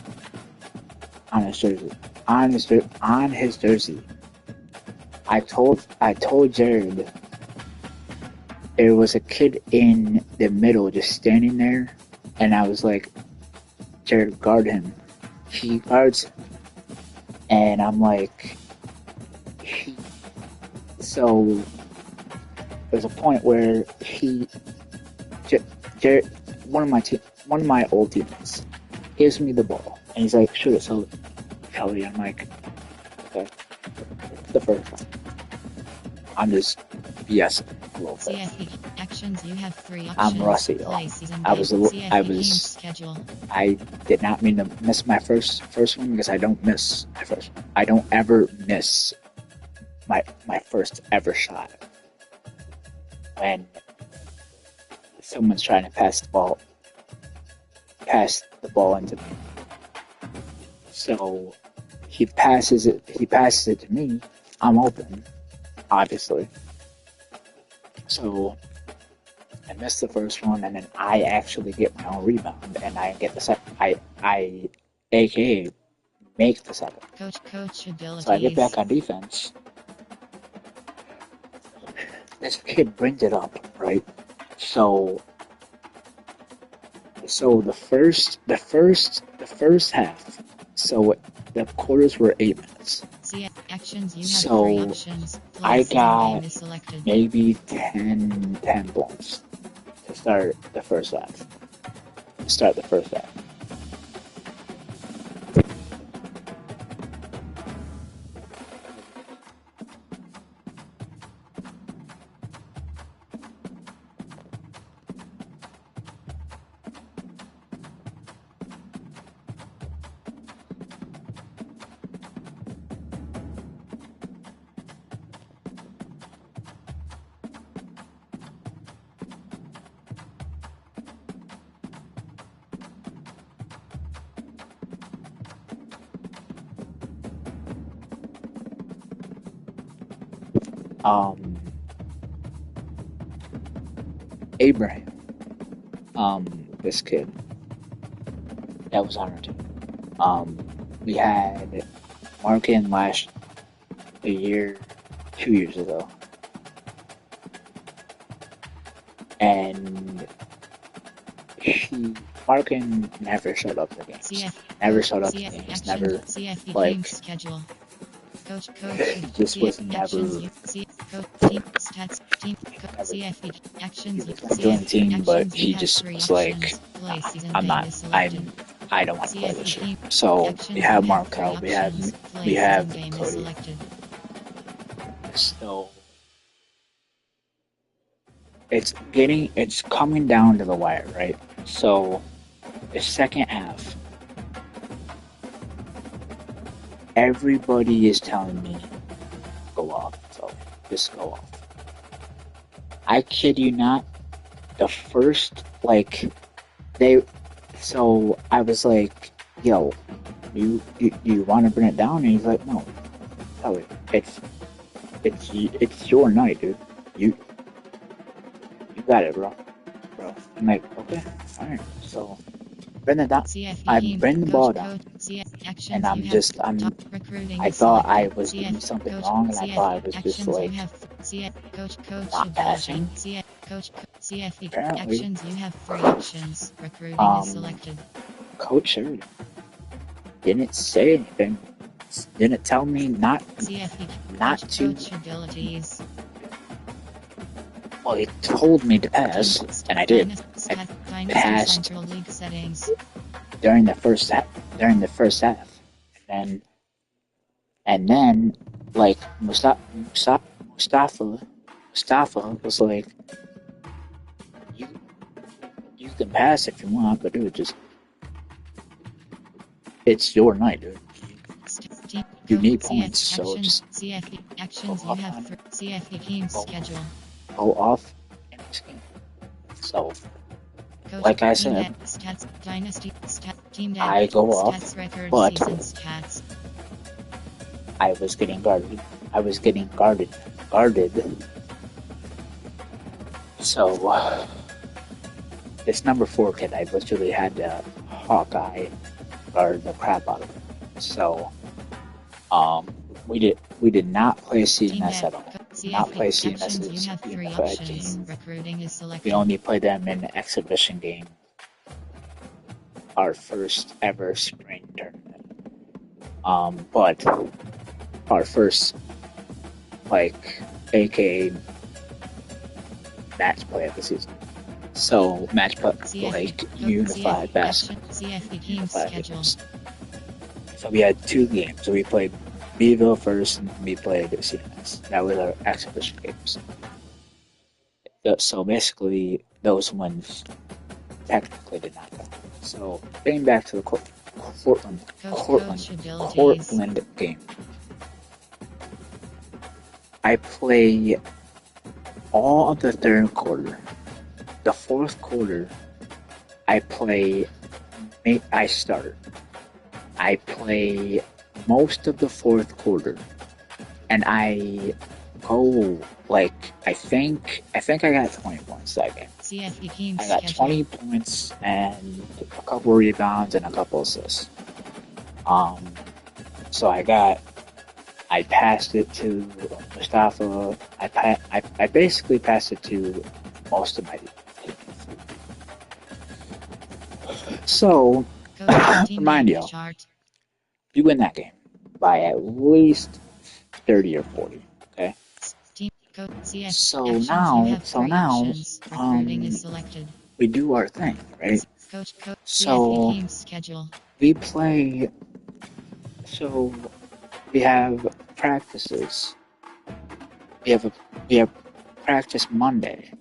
A: on his jersey. On his jersey. I told Jared there was a kid in the middle just standing there, and I was like, Jared, guard him. He guards him. And I'm like, so there's a point where Jared, one of my old teammates gives me the ball, and he's like, shoot it, so Kelly. I'm like, okay. The first one. I'm just BSing a little bit. I'm rusty, y'all. I did not mean to miss my first one because I don't miss my first one. I don't ever miss my first ever shot when someone's trying to pass the ball into me. So he passes it to me. I'm open, obviously. So I missed the first one, and then I actually get my own rebound, and I get the second. I AKA make the second.
E: Coach abilities.
A: So I get back on defense. This kid brings it up, right? So the first half. So the quarters were 8 minutes. So I got maybe 10 points to start the first half. Abraham, this kid that was on our team. We had Markin last 2 years ago, and Markin never showed up for games. Never like,
E: Coach,
A: just was never join the team, but he just was like, I don't want to play this year. So we have Markel, we have Cody. So it's coming down to the wire, right? So the second half, everybody is telling me go off. So just go off. I kid you not, the first so I was like, yo, you want to bring it down? And he's like, no, it's your night, dude. You got it, bro. I'm like, okay, all right. So bring it down. I bring the ball down, and I thought I was doing something wrong, and I thought I was just like not passing. Apparently, Coach Sheridan didn't say anything. Didn't tell me not to. Well, he told me to pass, and I did. I passed during the first half, and then like Mustafa was like, you can pass if you want, but dude, it's your night, dude. You need points, so just go off in this game. So, like I said, I go off, but I was getting guarded. So, this number 4 kid, I literally had to Hawkeye guard the crap out of him. So, we did not play CNS at all. Not play CNS's unified team. We only played them in the exhibition game. Our first ever spring tournament. But our first, AKA match play of the season. So match play, unified basketball. Unified games. So we had 2 games. So we played Beeville first, and we played CNS. That was our exhibition games. So basically, those ones technically did not count. So getting back to the Portland game, I play all of the third quarter. The fourth quarter, I start. I play most of the fourth quarter, and I go I think I got 20 points that game. I got 20 points and a couple rebounds and a couple assists. So I passed it to Mustafa. I basically passed it to most of my team. So, remind you, you win that game by at least 30 or 40, okay? So now, we do our thing, right? So, we play, so we have practices. We have practice Monday.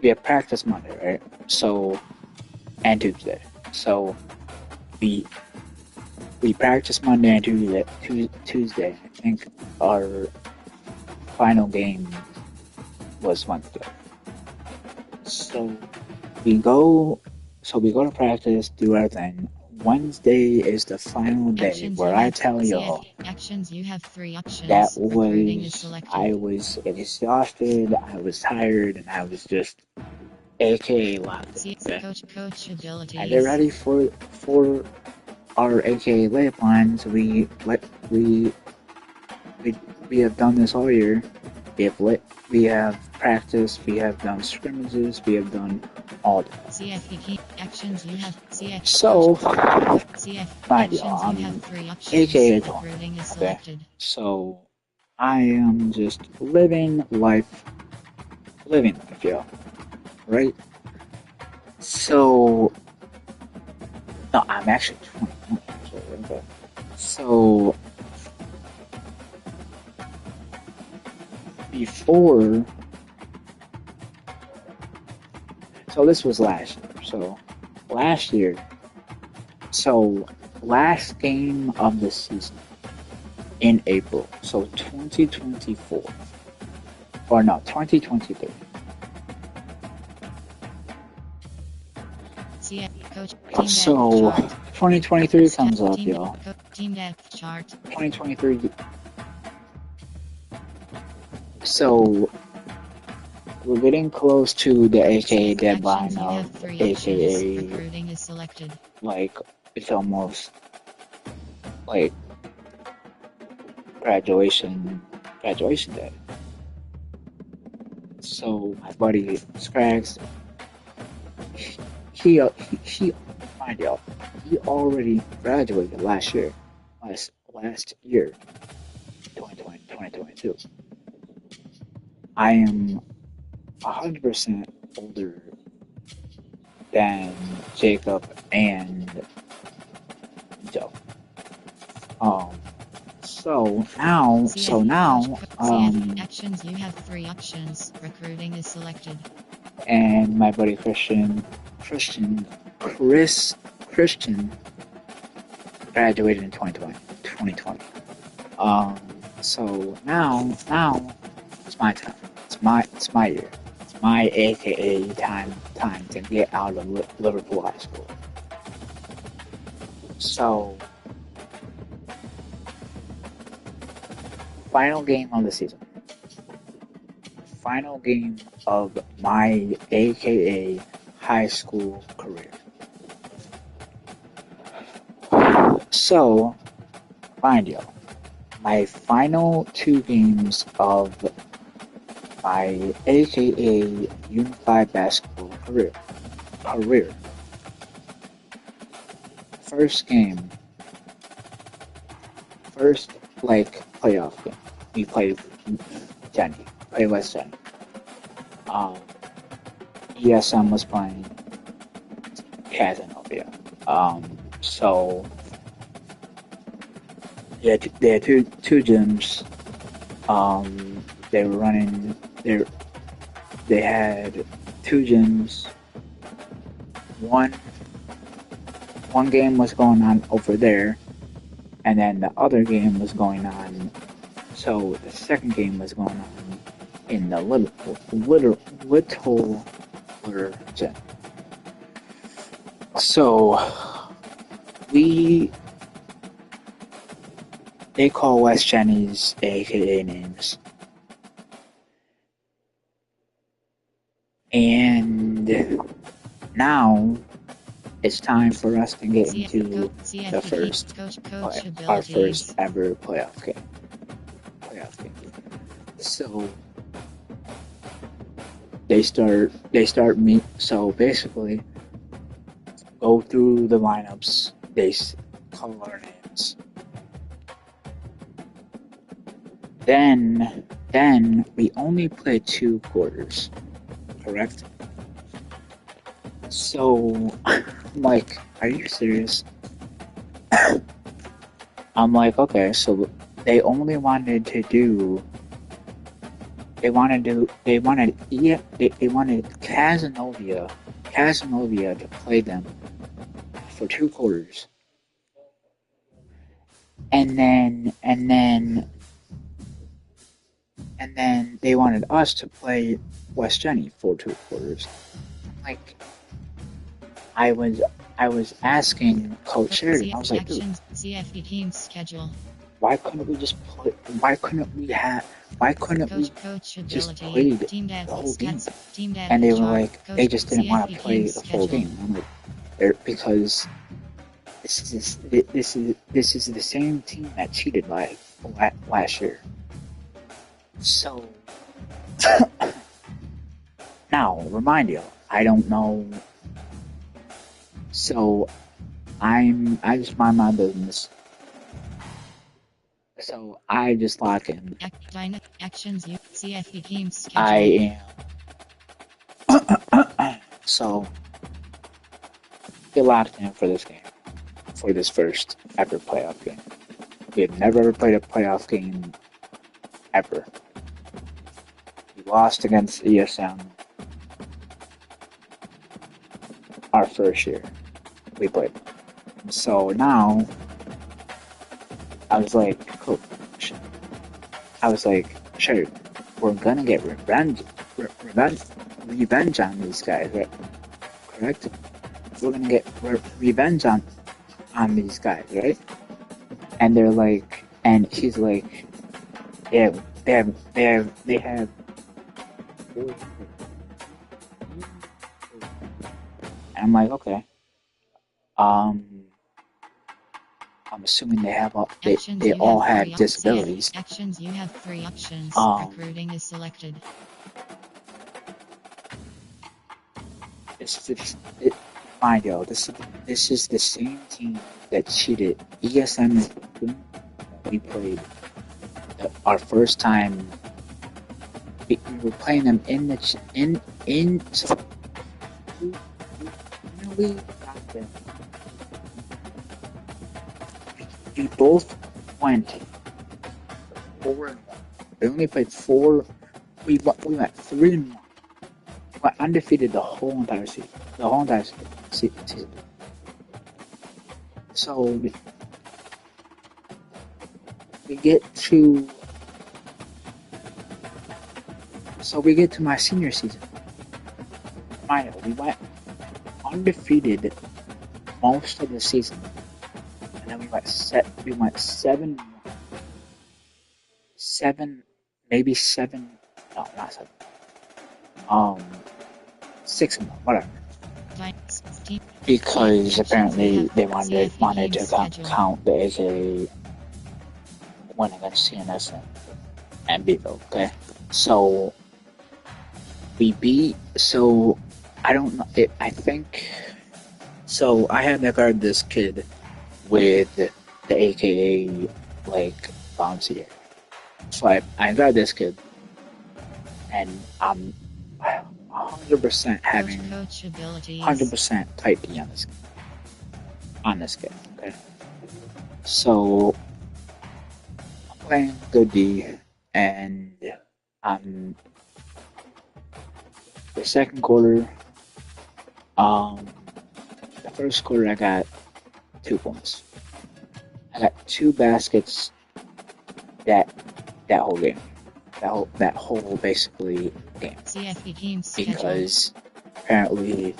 A: We have practice Monday, right? So, and Tuesday. So, we practice Monday and Tuesday. I think our final game was Wednesday. So we go to practice, do our thing. Wednesday is the final day where I tell y'all I was exhausted, I was tired, and I was just AKA locked in. Okay? I get ready for our AKA layup lines. We have done this all year. We have practiced, we have done scrimmages, we have done all that. So Mind you, I'm AKA 20. Okay, so I am just living life, yo, right? So, no, I'm actually 20. Okay. So, before, so this was last year. So last game of the season in April. So 2024. Or no, 2023. So 2023 comes up, y'all. 2023. So we're getting close to the AKA deadline of AKA, like, it's almost like graduation day. So my buddy Scrags, he mind y'all, he already graduated last year, 2022. I am 100% older than Jacob and Joe. So now,
E: actions, you have 3 options. Recruiting is selected.
A: And my buddy Christian graduated in 2020. So now it's my time. It's my year. It's my AKA time to get out of Liverpool High School. So, final game of the season. Final game of my AKA high school career. So, mind you, my final 2 games of my AKA Unified Basketball career. First playoff game. We played West Jenny. ESM was playing Casanova. So they had two gyms. They were running. They had 2 gyms. One game was going on over there, and then the other game was going on. So the second game was going on in the Littler gym. So they call West Jenny's AKA names. And now it's time for us to get into our first ever playoff game. So they start me. So basically, go through the lineups. They call our names. Then we only play 2 quarters. Correct? So I'm like, are you serious? I'm like, okay, so they only wanted Casanova to play them for 2 quarters. And then they wanted us to play West Jenny for 2 quarters. Like, I was asking Coach Sheridan, I was like, dude,
E: CFB team schedule.
A: why couldn't we just play? Why couldn't we just play the whole game? And they were like, they just didn't want to play the full game. I'm like, because this is the same team that cheated last year. So now, remind you, I don't know. So I just mind my business. So I just lock in.
E: Actions you CFE games schedule.
A: I am. So get locked in for this game. For this first ever playoff game. We have never ever played a playoff game ever. We lost against ESM our first year we played. So now I was like, coach, sure, we're gonna get revenge on these guys, right? Correct? We're gonna get revenge on these guys, right? And they're like, and he's like, yeah, they have. And I'm like, okay. I'm assuming they have all, they all have disabilities.
E: Actions you have 3 options. Recruiting is selected.
A: Mind you, this is the same team that cheated ESM. We played our first time. We were playing them so we got them. We both went 4-1. We only played 4. We went 3-1. We went undefeated the whole entire season. So we get to my senior season. We went undefeated most of the season, and then we went 7, maybe 7. No, not 7. 6, whatever. Because apparently they wanted to count the AKA win against CNS and Bevo. Okay, so we beat. So I don't know. I think so. I had to guard this kid with the AKA like bouncy. So I guard this kid, and I'm 100% having 100% type D on this game. Okay, so I'm playing good D, and the second quarter, the first quarter I got 2 points. I got 2 baskets that whole game. That whole basically game.
E: CFE games
A: because apparently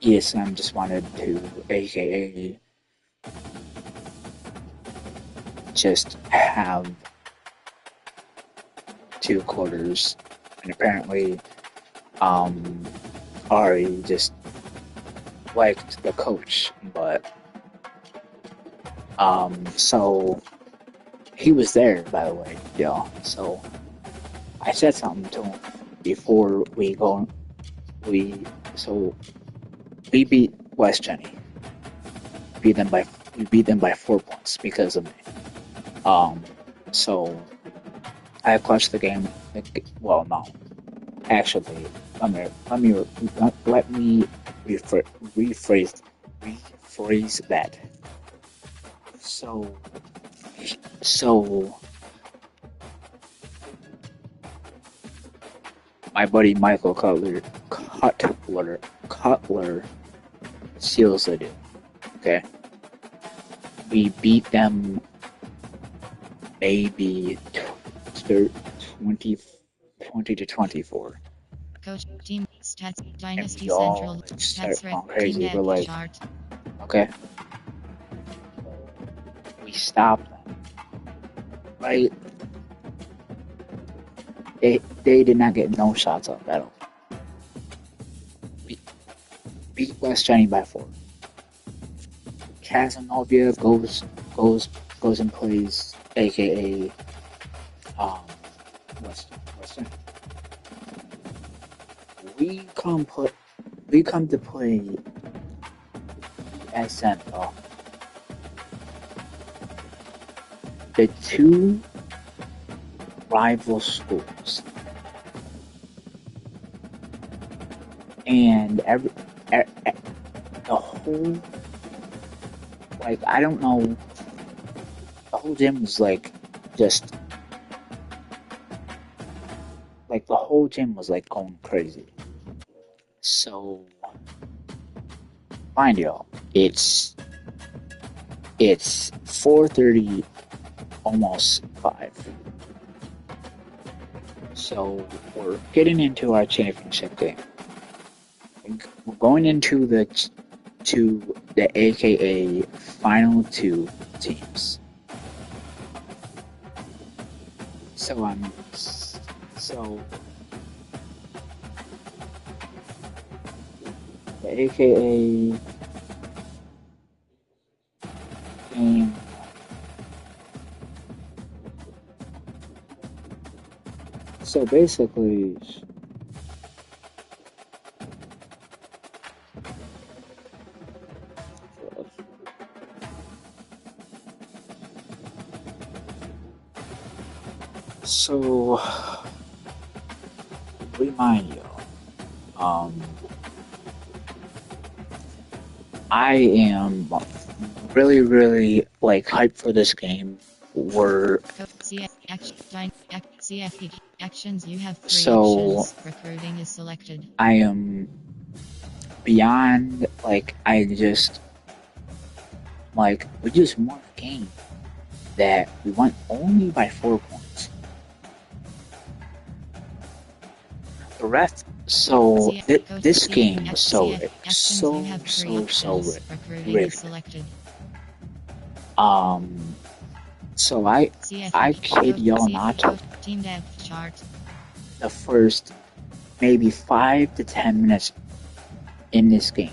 A: ESM just wanted to AKA just have 2 quarters, and apparently Ari just liked the coach, but so he was there, by the way, y'all. So I said something to him before we go. We beat West Jenny. We beat them by 4 points because of me. So I clutched the game. Well, no, actually, let me rephrase that. So my buddy Michael Cutler seals the deal. Okay, we beat them maybe 20 to 24.
E: Coach team stats Dynasty
A: and we all
E: Central
A: start going crazy. We're like, okay, we stopped them. Right? They did not get no shots up at all. Beat West Jenny by 4. Casanova goes and plays AKA Western. We come to play ESM, the two rival schools, and the whole, like, I don't know, the whole gym was like, just, like, the whole gym was like going crazy. So, mind y'all, it's 4:30, almost 5. So we're getting into our championship game. We're going into the AKA final 2 teams. So the AKA game. So basically, so remind you, I am really like hyped for this game.
E: Actions, you have 3
A: so
E: actions. Recruiting is selected.
A: I am beyond, like, I just, like, we just won a game that we won only by 4 points. The rest, so this game was so rigged. So rigged. So I kid y'all not, the first maybe 5 to 10 minutes in this game,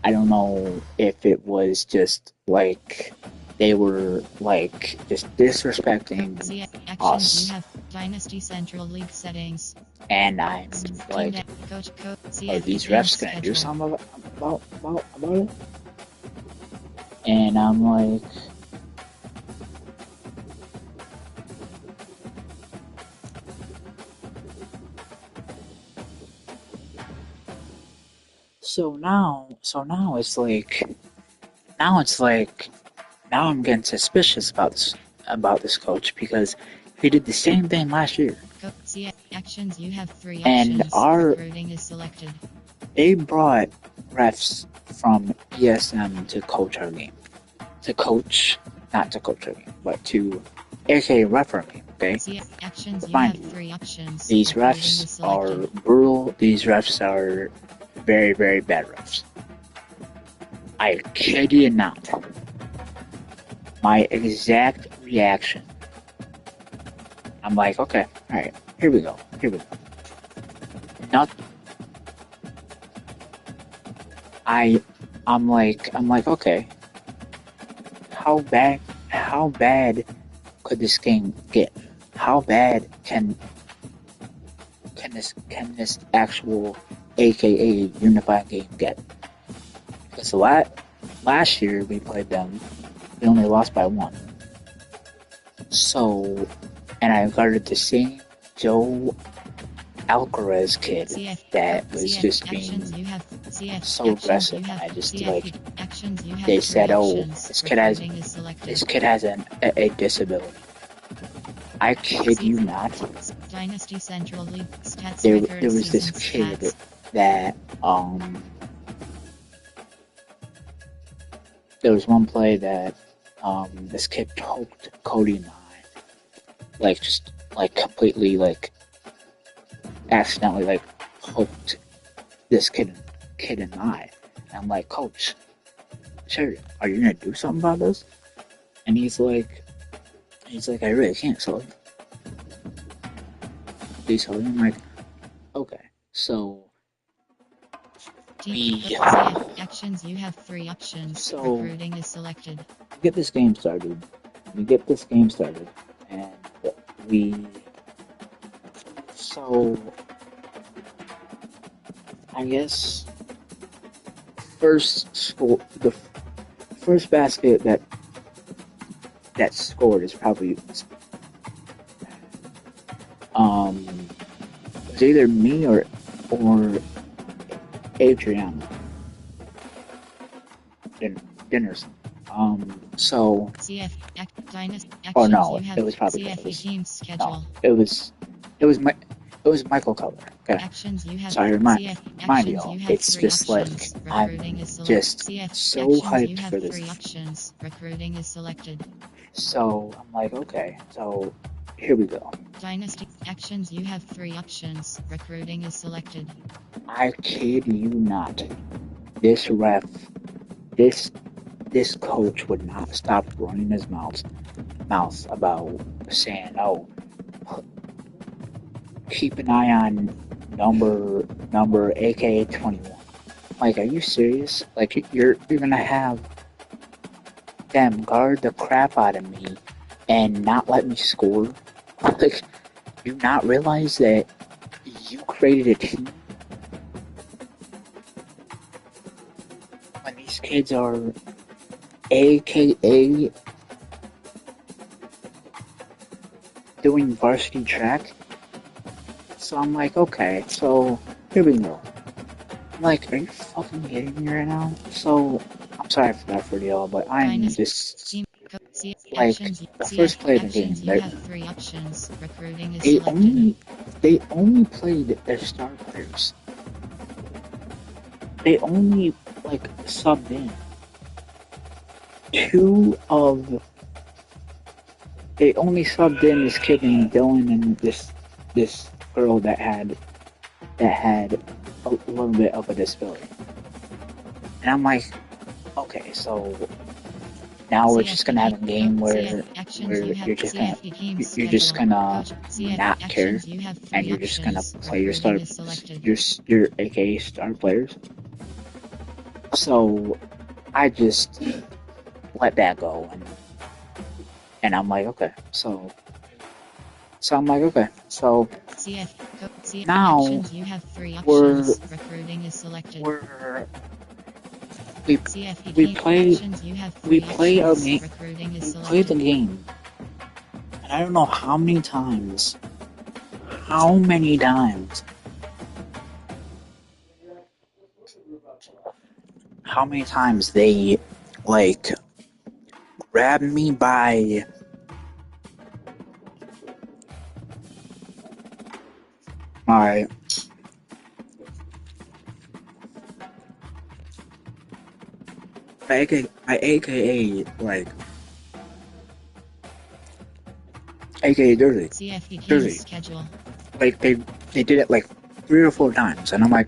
A: I don't know if it was just like they were like just disrespecting us.
E: You have Dynasty Central League settings.
A: And I'm like, are these refs gonna do something about it? And I'm like, so now it's like, now I'm getting suspicious about this coach, because he did the same thing last year.
E: Actions, you have 3
A: and
E: actions. Recruiting is selected.
A: They brought refs from ESM to coach our game. Not to coach our game, but to AKA ref our game, okay?
E: Actions, you
A: Mind
E: have 3 actions.
A: These refs are brutal. These refs are very, very bad refs. I kid you not. My exact reaction. I'm like, okay, alright, here we go. I'm like, okay. How bad could this game get? How bad can this actual AKA unified game get? Because last year we played them, we only lost by 1. So, and I guarded the same Joe Alcaraz kid that was just being so aggressive. I just like, they said, oh, this kid has a disability. I kid you not.
E: Dynasty Central League stats.
A: There was this kid that there was one play that this kid poked Cody in the eye, like just like completely like accidentally like poked this kid in the eye. And I'm like, Coach, sure, are you gonna do something about this? And he's like, I really can't, so please hold him. I'm like, okay, so
E: actions, you have 3 options.
A: So
E: recruiting is selected.
A: We get this game started, and so I guess the first basket that scored is probably it was either me or Adriana Dinnerson. So oh no, it was probably no, it was Michael Keller. Okay, sorry, mind you, it's just like I'm just so hyped for this.
E: Recruiting is selected.
A: So I'm like, okay, so here we go.
E: Dynasty actions. You have 3 options. Recruiting is selected.
A: I kid you not. This ref, this coach would not stop running his mouth about saying, "Oh, keep an eye on number AKA 21." Like, are you serious? Like, you're gonna have them guard the crap out of me and not let me score? Like, do you not realize that you created a team when these kids are AKA doing varsity track? So I'm like, okay, so here we go. I'm like, are you fucking kidding me right now? So I'm sorry for that for y'all, but I'm just like the first play of the game. They only played their star players. They only like subbed in. They only subbed in this kid named Dylan and this girl that had a little bit of a disability. And I'm like, okay, so now we're just gonna have a game where you're just gonna not care and you're just gonna play your AKA star players. So I just let that go and I'm like, okay, so I'm like, okay, so now we play our game. We play the game, and I don't know how many times they like grab me by my AKA like AKA Jersey. Like they did it like 3 or 4 times, and I'm like,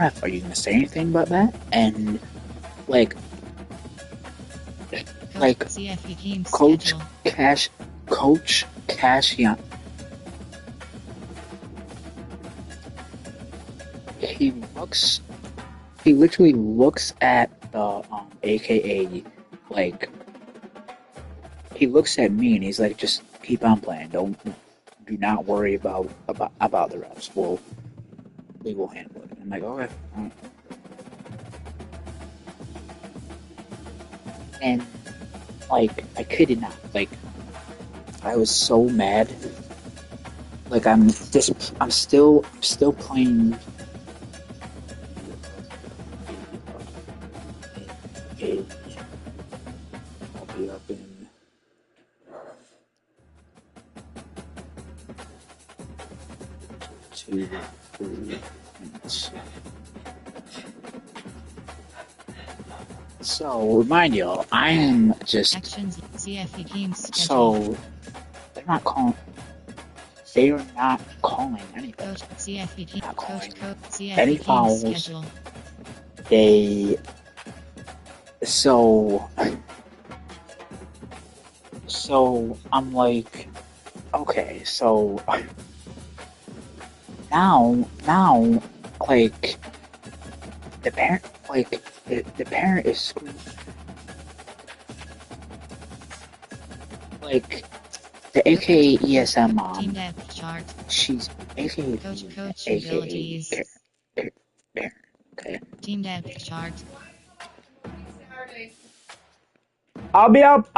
A: ref, are you gonna say anything about that? And like Coach Cashion, he literally looks at the AKA, like he looks at me and he's like, just keep on playing, do not worry about the refs, we will handle it. I'm like, okay. And like, I kid you not, like, I was so mad. Like, I'm still playing. I'll be up in 2 to 3 minutes. So, remind y'all, I am just so they are not calling anything. Not calling any fouls. So I'm like, okay, so now like the parent is screaming. Like the AKA ESM mom, she's AKA
E: Coach abilities.
A: parent, okay?
E: Team depth chart.
A: I'll be up.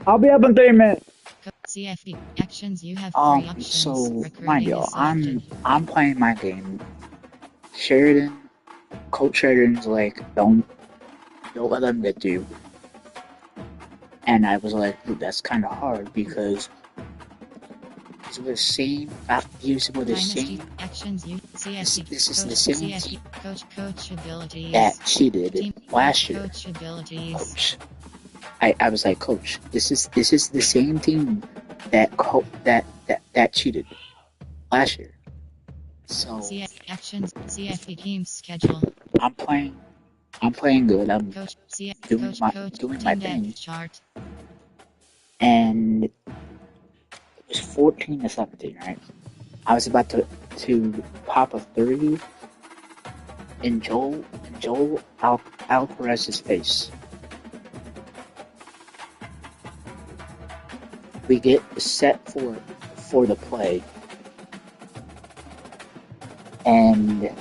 A: I'll be up in 30 minutes.
E: CFD actions. You have 3 options.
A: So mind you, I'm playing my game. Coach Sheridan's like, don't let them get you. And I was like, dude, that's kind of hard because it's the same. Actions. This is the same team
E: coach abilities
A: that cheated last year.
E: Coach abilities.
A: Coach. I was like, Coach, this is the same team that cheated last year. So
E: CFD team schedule.
A: I'm playing good. I'm doing my thing.
E: Chart.
A: And it was 14-17, right? I was about to pop a 3 in Joel Alvarez's face. We get set for the play, and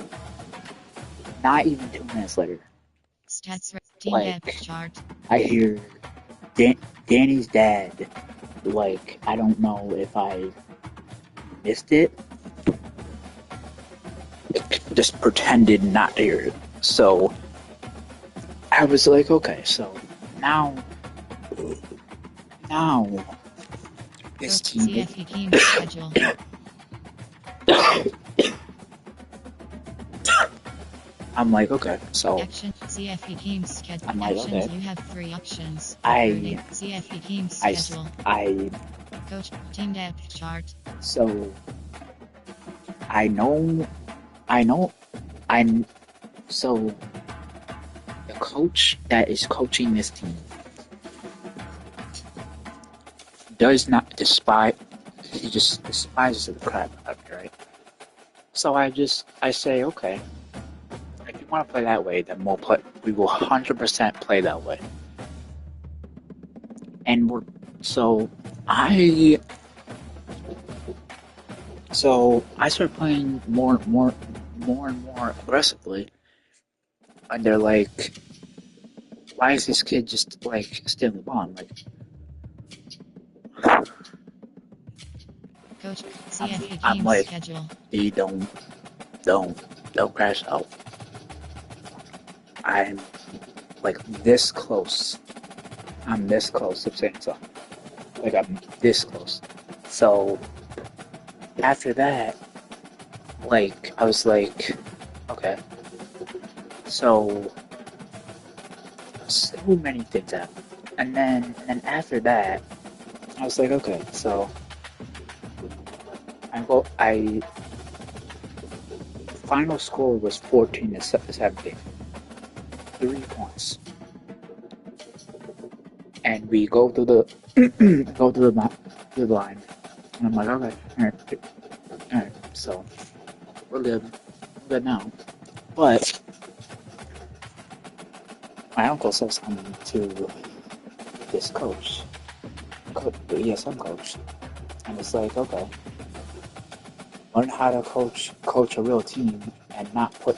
A: not even 2 minutes later,
E: Stats chart.
A: I hear Danny's dad. Like, I don't know if I missed it. Just pretended not to hear it. So I was like, okay, so now this team.
E: Schedule.
A: I'm like, okay, so
E: CFE team schedule.
A: I'm like, okay.
E: You have 3 options. CFE team schedule. Coach team depth chart.
A: So so the coach that is coaching this team does not despise. He just despises the crap out of me, right? So I say, okay. If you want to play that way, then we will 100% play that way. And I start playing more and more aggressively. And they're like, why is this kid just like stealing the ball? I'm like,
E: Coach, CFE
A: I'm like,
E: schedule.
A: You don't crash out. I'm like this close. I'm this close to saying something. Like, I'm this close. So after that, like, I was like, okay. So many things happened. And then after that, I was like, okay, so final score was 14-17. 3 points. And we go to the line. And I'm like, okay, alright, so we're good now. But my uncle says something to this coach, the ESM coach, and it's like, okay, learn how to coach a real team and not put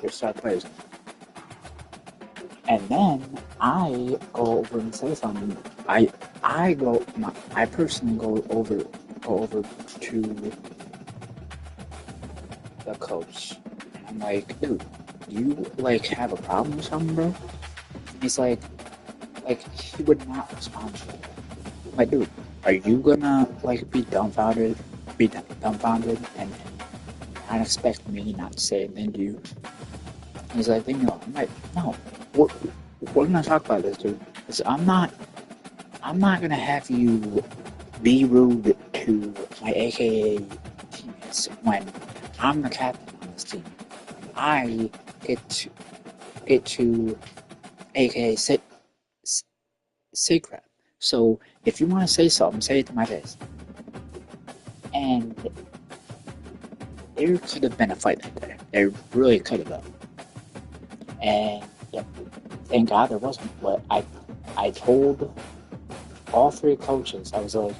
A: your star players in. And then I go over and say something. I personally go over to the coach, and I'm like, dude, you like have a problem or something, bro? And he's like he would not respond to it. I'm like, dude, are you gonna like be dumbfounded and not expect me not to say anything to you? And he's like, no. I'm like, no. We're gonna talk about this, dude. Because I'm not gonna have you be rude to my AKA teammates when I'm the captain on this team. I get to AKA say crap. So if you want to say something, say it to my face. And there could have been a fight right there. There really could have been. And yeah, thank God there wasn't. But I told all 3 coaches, I was like,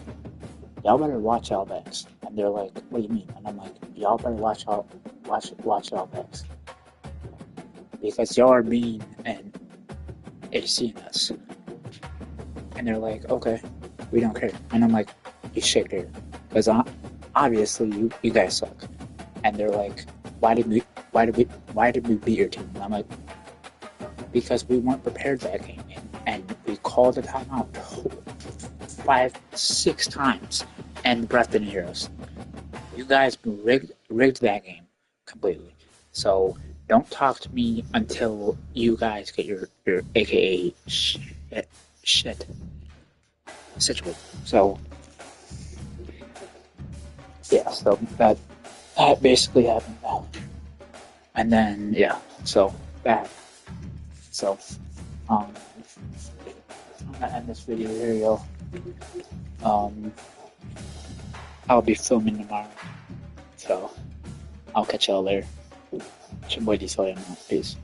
A: y'all better watch y'all backs. And they're like, what do you mean? And I'm like, y'all better watch y'all backs. Because y'all are mean and seeing us. And they're like, okay, we don't care. And I'm like, you should care. Because obviously you guys suck. And they're like, why did we beat your team? And I'm like, because we weren't prepared that game. And we called the timeout 5-6 times. And the ref didn't hear us. You guys rigged that game completely. So don't talk to me until you guys get your AKA shit situated. So yeah, so that basically happened. And then yeah, so that. So I'm gonna end this video here, yo. I'll be filming tomorrow, so I'll catch y'all later. It's your boy D. Peace.